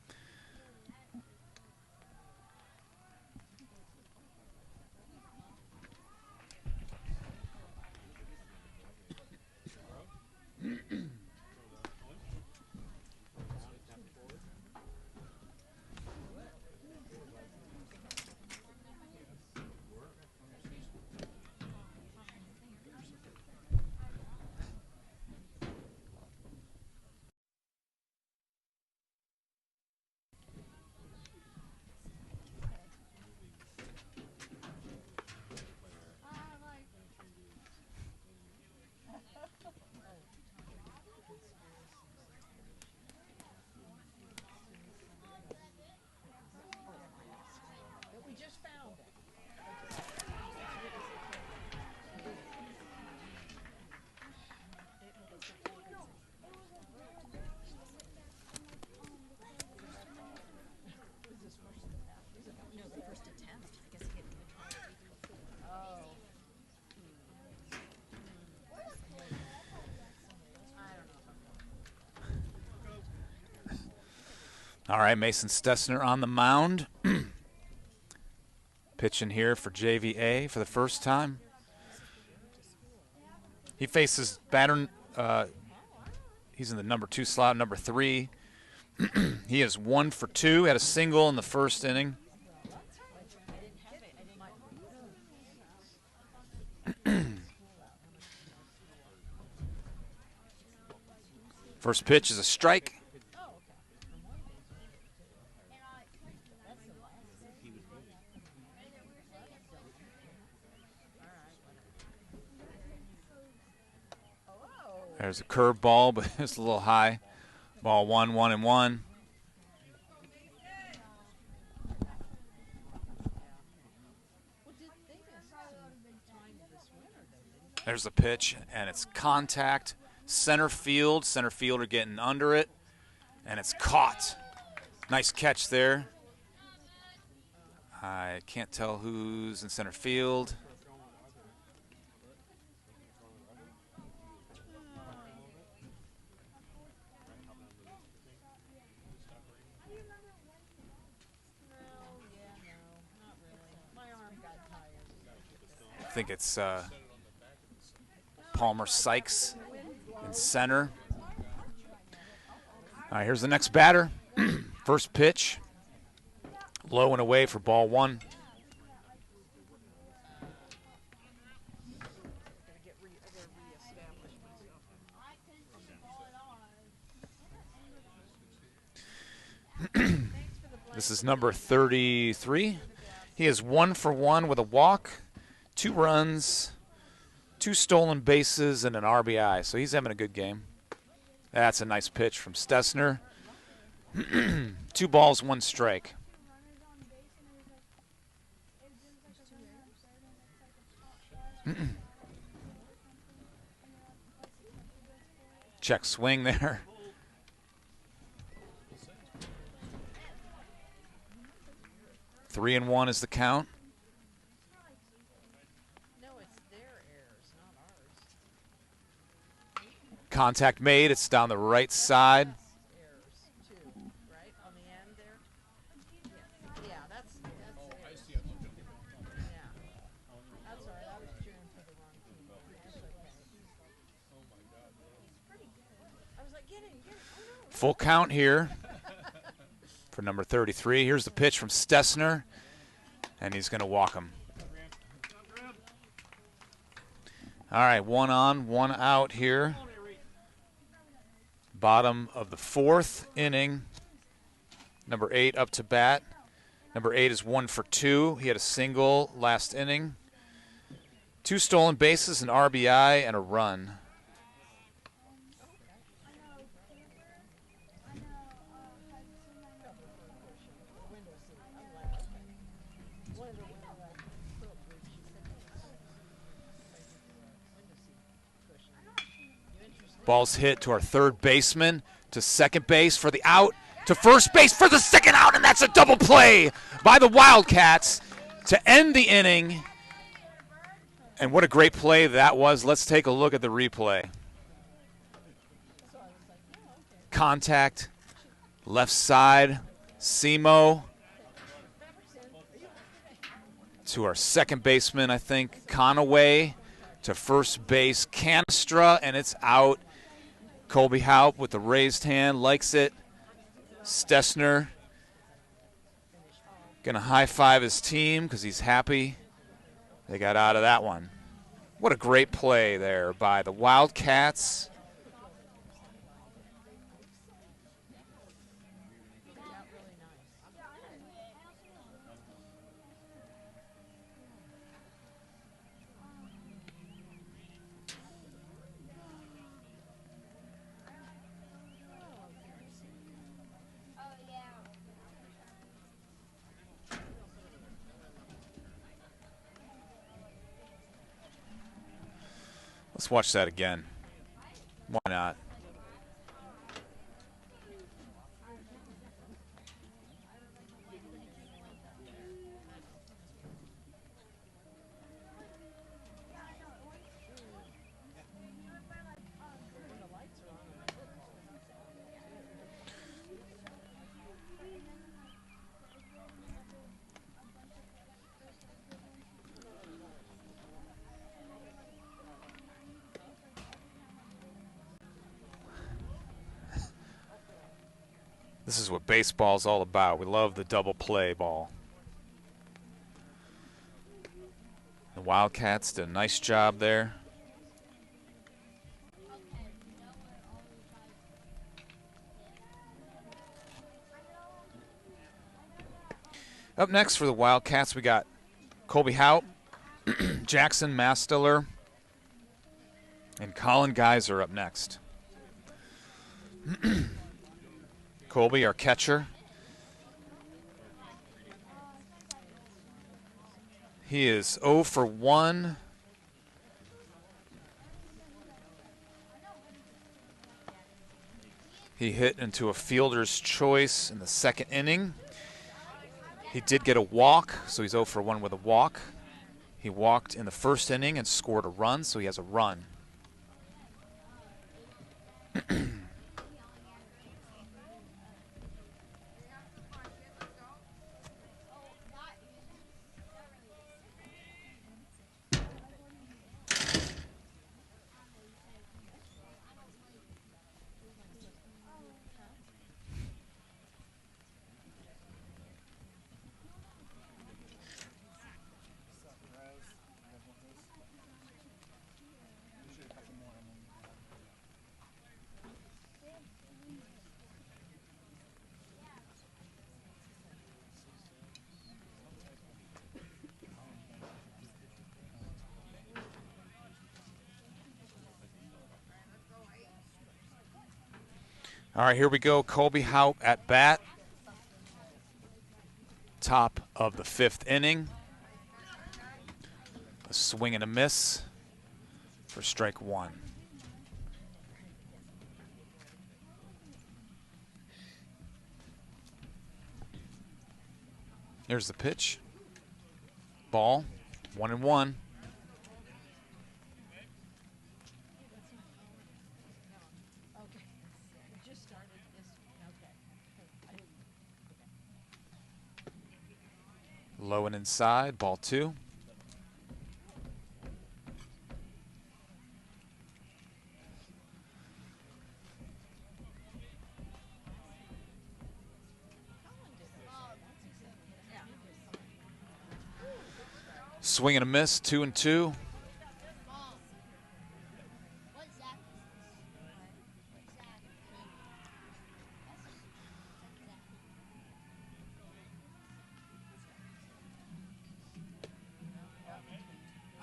All right, Mason Stessner on the mound. Pitching here for JVA for the first time. He faces batter. He's in the number 2 slot, number 3. He is 1 for 2. Had a single in the first inning. First pitch is a strike. There's a curve ball, but it's a little high. Ball 1-1-1. There's the pitch, and it's contact. Center field. Center fielder getting under it, and it's caught. Nice catch there. I can't tell who's in center field. I think it's Palmer Sykes in center. All right, here's the next batter. First pitch. Low and away for ball 1. This is number 33. He is 1 for 1 with a walk, 2 runs, 2 stolen bases, and an RBI. So he's having a good game. That's a nice pitch from Stessner. 2 balls, 1 strike. Check swing there. Three and 1 is the count.
No, it's their errors, not ours.
Contact made. It's down the right side.
Errors too, right on the end there. Yeah, that's it. Yeah, that's all right. I was cheering for the wrong team. That's okay. I was like, get in. Oh no.
Full count here for number 33. Here's the pitch from Stessner, and he's going to walk him. All right, 1 on, 1 out here. Bottom of the 4th inning. Number 8 up to bat. Number 8 is 1 for 2. He had a single last inning. 2 stolen bases, an RBI, and a run. Ball's hit to our third baseman, to second base for the out, to first base for the second out, and that's a double play by the Wildcats to end the inning. And what a great play that was. Let's take a look at the replay. Contact, left side, Simo to our second baseman, I think, Conaway, to first base, Canestra, and it's out. Colby Haupt with the raised hand, likes it. Stessner going to high-five his team because he's happy they got out of that one. What a great play there by the Wildcats. Let's watch that again. Why not? This is what baseball's all about. We love the double play ball. The Wildcats did a nice job there. Up next for the Wildcats, we got Colby Haupt, Jackson Mastiller, And Colin Geyser up next. Colby, our catcher. He is 0 for 1. He hit into a fielder's choice in the second inning. He did get a walk, so he's 0 for 1 with a walk. He walked in the first inning and scored a run, so he has a run. All right, here we go. Colby Haupt at bat. Top of the 5th inning. A swing and a miss for strike 1. There's the pitch. Ball, 1-1. Low and inside, ball 2. Swing and a miss, 2-2.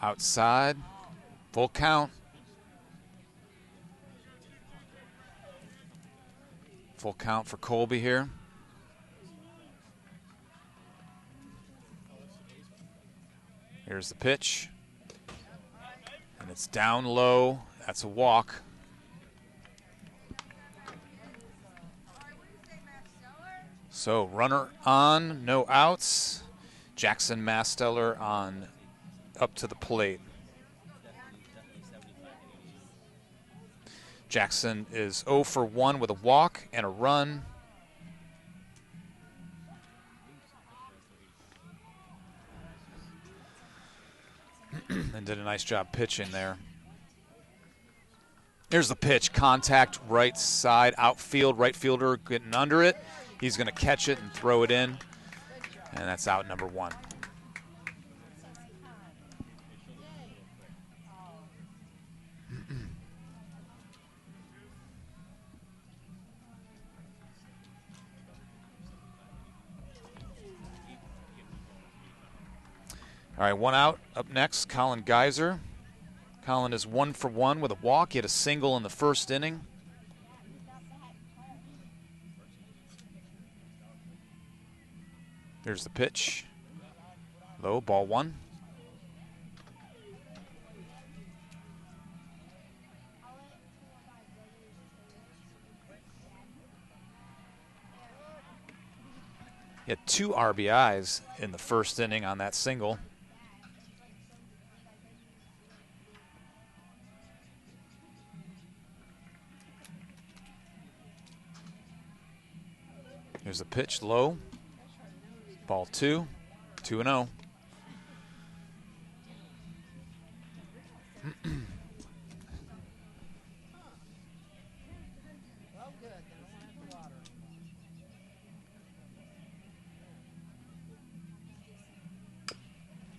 Outside, full count. Full count for Colby here. Here's the pitch. And it's down low. That's a walk. So runner on, no outs. Jackson Masteller on up to the plate. Jackson is 0 for 1 with a walk and a run. And did a nice job pitching there. Here's the pitch. Contact right side, outfield, right fielder getting under it. He's going to catch it and throw it in. And that's out number 1. All right, 1 out. Up next, Colin Geyser. Colin is 1 for 1 with a walk. He had a single in the first inning. Here's the pitch. Low, ball 1. He had 2 RBIs in the first inning on that single. Here's the pitch, low. Ball 2, 2-0.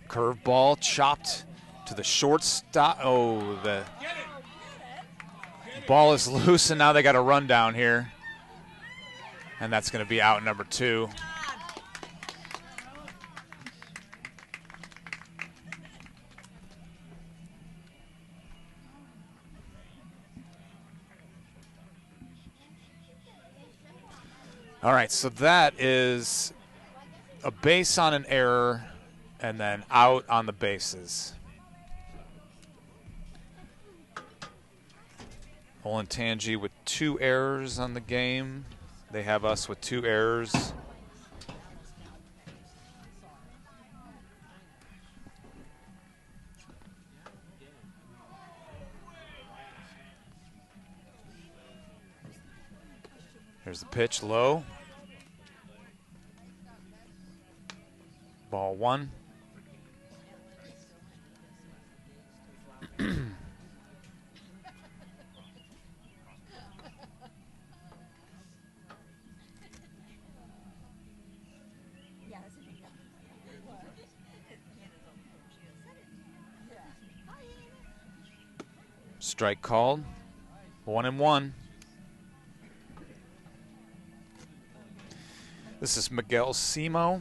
Curveball chopped to the shortstop. Oh, the ball is loose, and now they got a run down here. And that's going to be out number 2. All right, so that is a base on an error and then out on the bases. Olentangy with 2 errors on the game. They have us with 2 errors. Here's the pitch, low. Ball 1. Strike called. 1-1. This is Miguel Simo.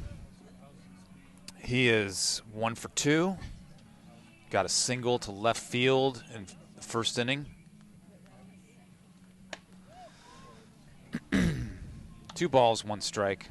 He is 1 for 2. Got a single to left field in the first inning. 2 balls, 1 strike.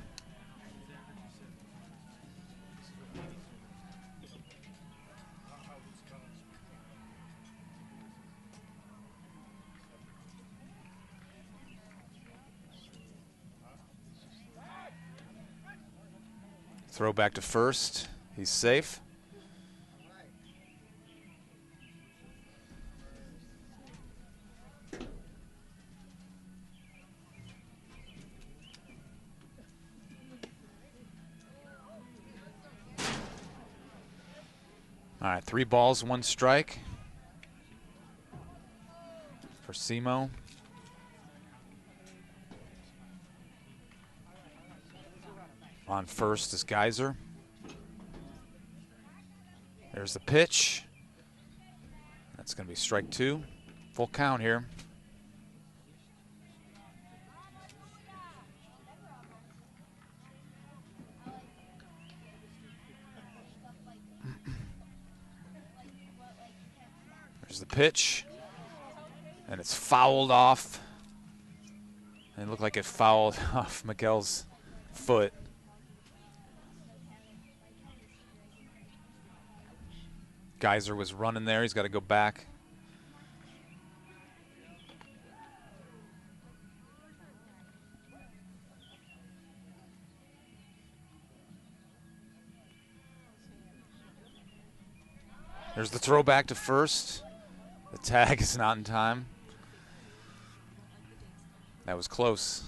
Throw back to first. He's safe. All right, 3 balls, 1 strike for Simo. On first is Geyser. There's the pitch. That's going to be strike 2. Full count here. There's the pitch. And it's fouled off. And it looked like it fouled off Miguel's foot. Geyser was running there. He's got to go back. There's the throw back to first. The tag is not in time. That was close.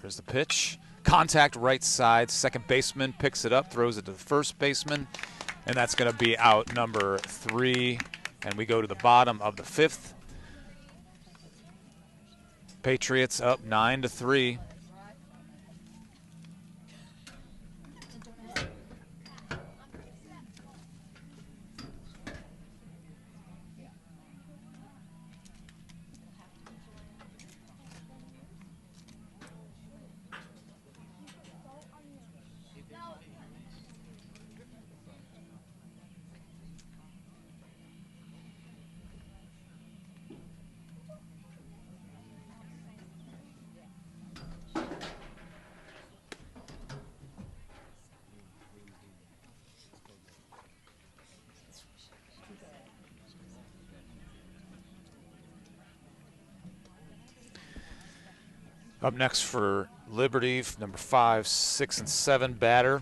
There's the pitch. Contact right side. Second baseman picks it up, throws it to the first baseman, and that's going to be out number 3. And we go to the bottom of the 5th. Patriots up 9-3. Up next for Liberty, number 5, 6, and 7 batters.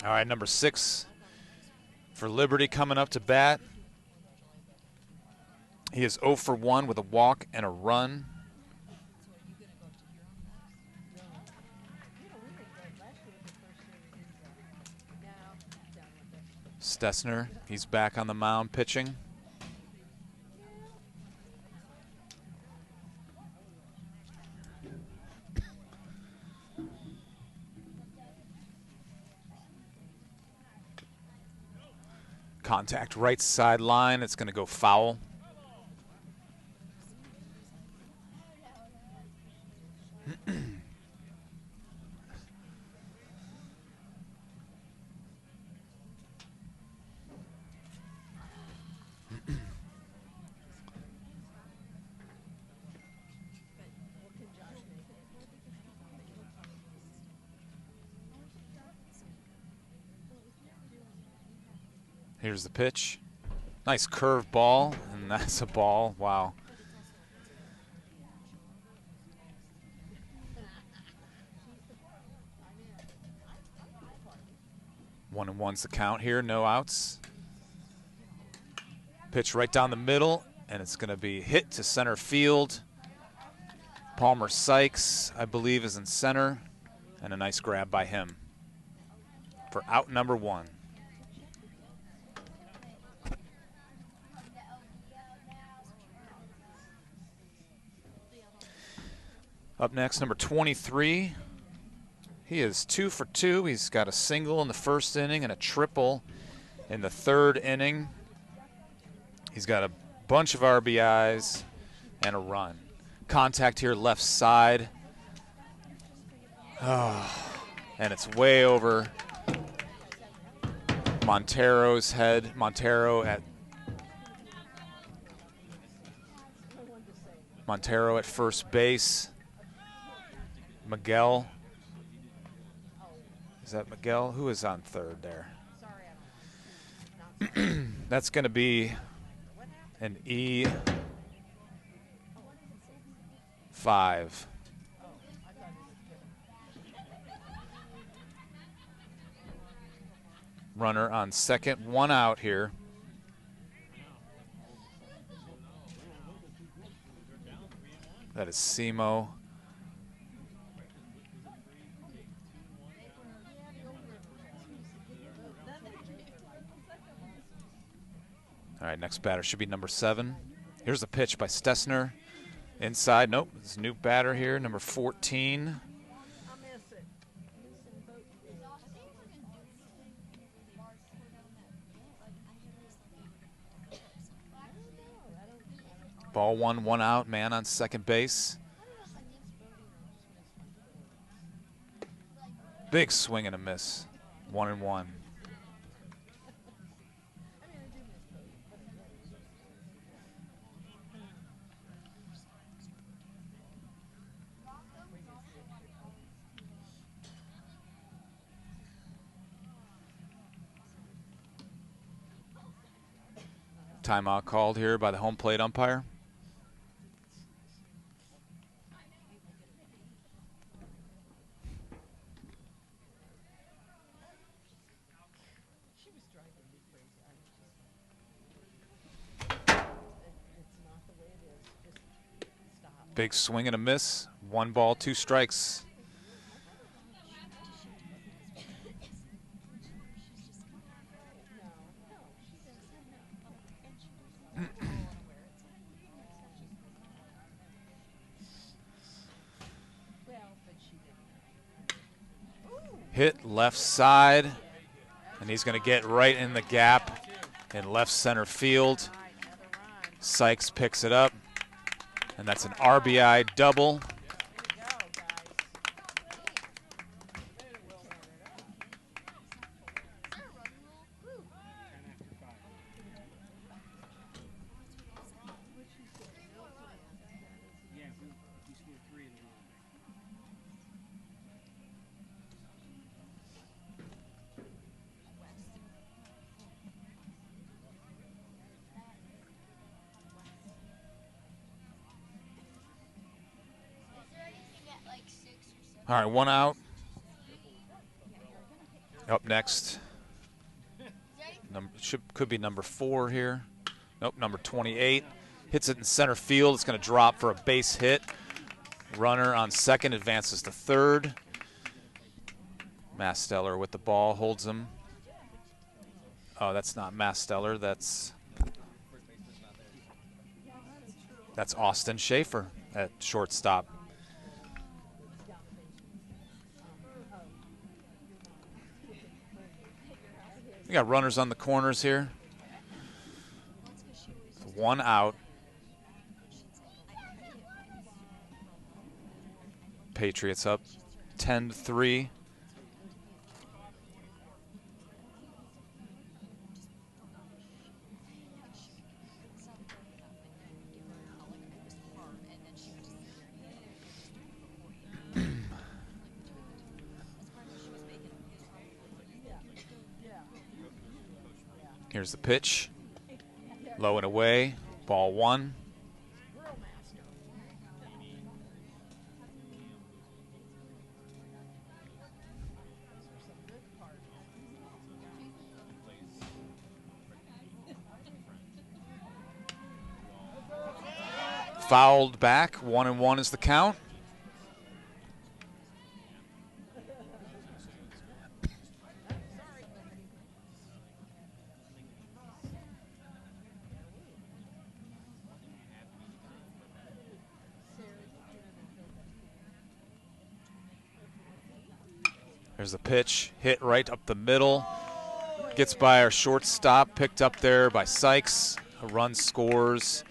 All right, number 6 for Liberty coming up to bat. He is 0 for 1 with a walk and a run. Stessner, he's back on the mound pitching. Contact right sideline. It's going to go foul. Here's the pitch. Nice curve ball, and that's a ball. Wow. One and one's the count here, no outs. Pitch right down the middle, and it's going to be hit to center field. Palmer Sykes, I believe, is in center, and a nice grab by him for out number 1. Up next, number 23. He is 2 for 2. He's got a single in the first inning and a triple in the 3rd inning. He's got a bunch of RBIs and a run. Contact here left side. Oh, and it's way over Montero's head. Montero at first base. Miguel. Is that Miguel? Who is on third there? That's going to be an E5. Runner on second, 1 out here. That is Simo. All right, next batter should be number 7. Here's a pitch by Stessner. Inside, nope, it's a new batter here, number 14. Ball 1, 1 out, man on second base. Big swing and a miss, 1 and 1. Timeout called here by the home plate umpire. Big swing and a miss. 1 ball, 2 strikes. Hit left side, and he's going to get right in the gap in left center field. Sykes picks it up, and that's an RBI double. All right, 1 out. Up next, could be number 4 here. Nope, number 28. Hits it in center field. It's going to drop for a base hit. Runner on second advances to third. Masteller with the ball, holds him. Oh, that's not Masteller. That's Austin Schaefer at shortstop. We got runners on the corners here. 1 out. Patriots up 10-3. Here's the pitch. Low and away. Ball 1. Fouled back. 1-1 is the count. There's the pitch, hit right up the middle. Gets by our shortstop, picked up there by Sykes. A run scores.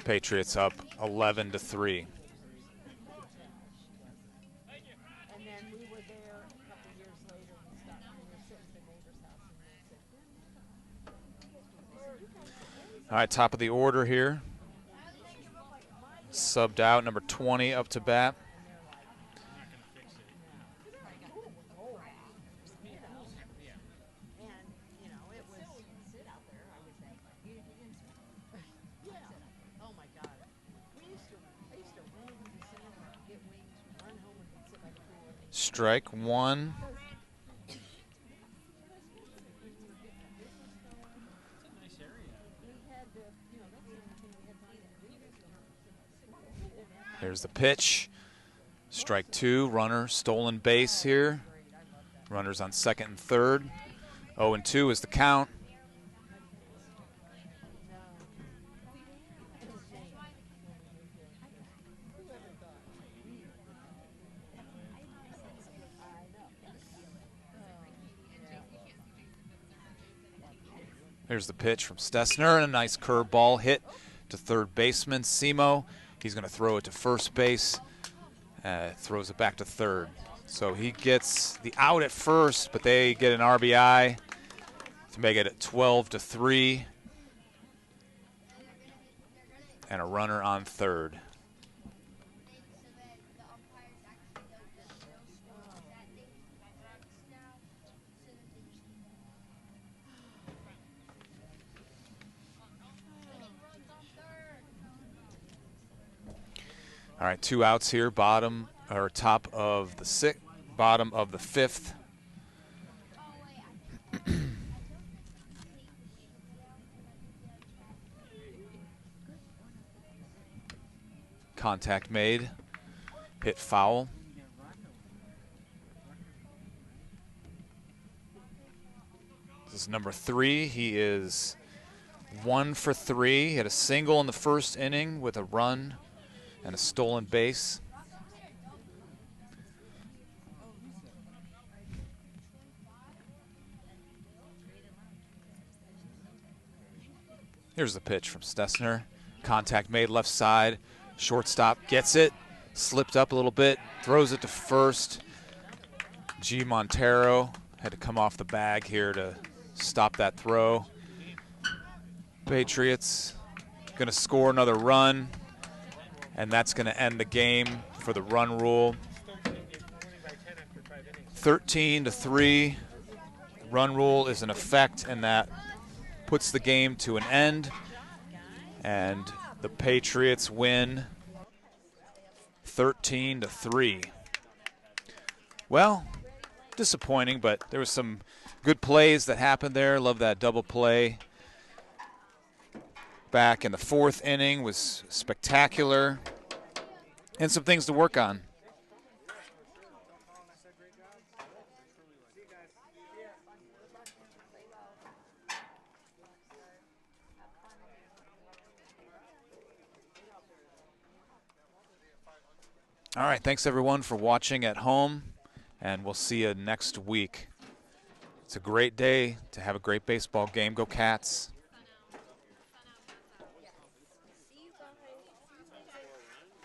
Patriots up 11-3.
And then we were there a couple years later and stopped and we were sitting at the neighbor's house.
All right, top of the order here. Subbed out, number 20 up to bat. Strike 1. Here's the pitch. Strike 2. Runner, stolen base here. Runners on second and third. 0-2 is the count. Here's the pitch from Stessner, and a nice curveball hit to third baseman Simo. He's going to throw it to first base, throws it back to third. So he gets the out at first, but they get an RBI to make it 12-3, and a runner on third. All right, 2 outs here, bottom or top of the sixth, bottom of the 5th. Contact made, hit foul. This is number 3. He is 1 for 3. He had a single in the first inning with a run and a stolen base. Here's the pitch from Stessner. Contact made left side. Shortstop gets it. Slipped up a little bit. Throws it to first. G. Montero had to come off the bag here to stop that throw. Patriots going to score another run, and that's going to end the game for the run rule. 13-3. Run rule is in effect, and that puts the game to an end. And the Patriots win 13-3. Well, disappointing, but there was some good plays that happened there. Love that double play back in the 4th inning was spectacular, and some things to work on. All right, thanks everyone for watching at home, and we'll see you next week. It's a great day to have a great baseball game. Go Cats.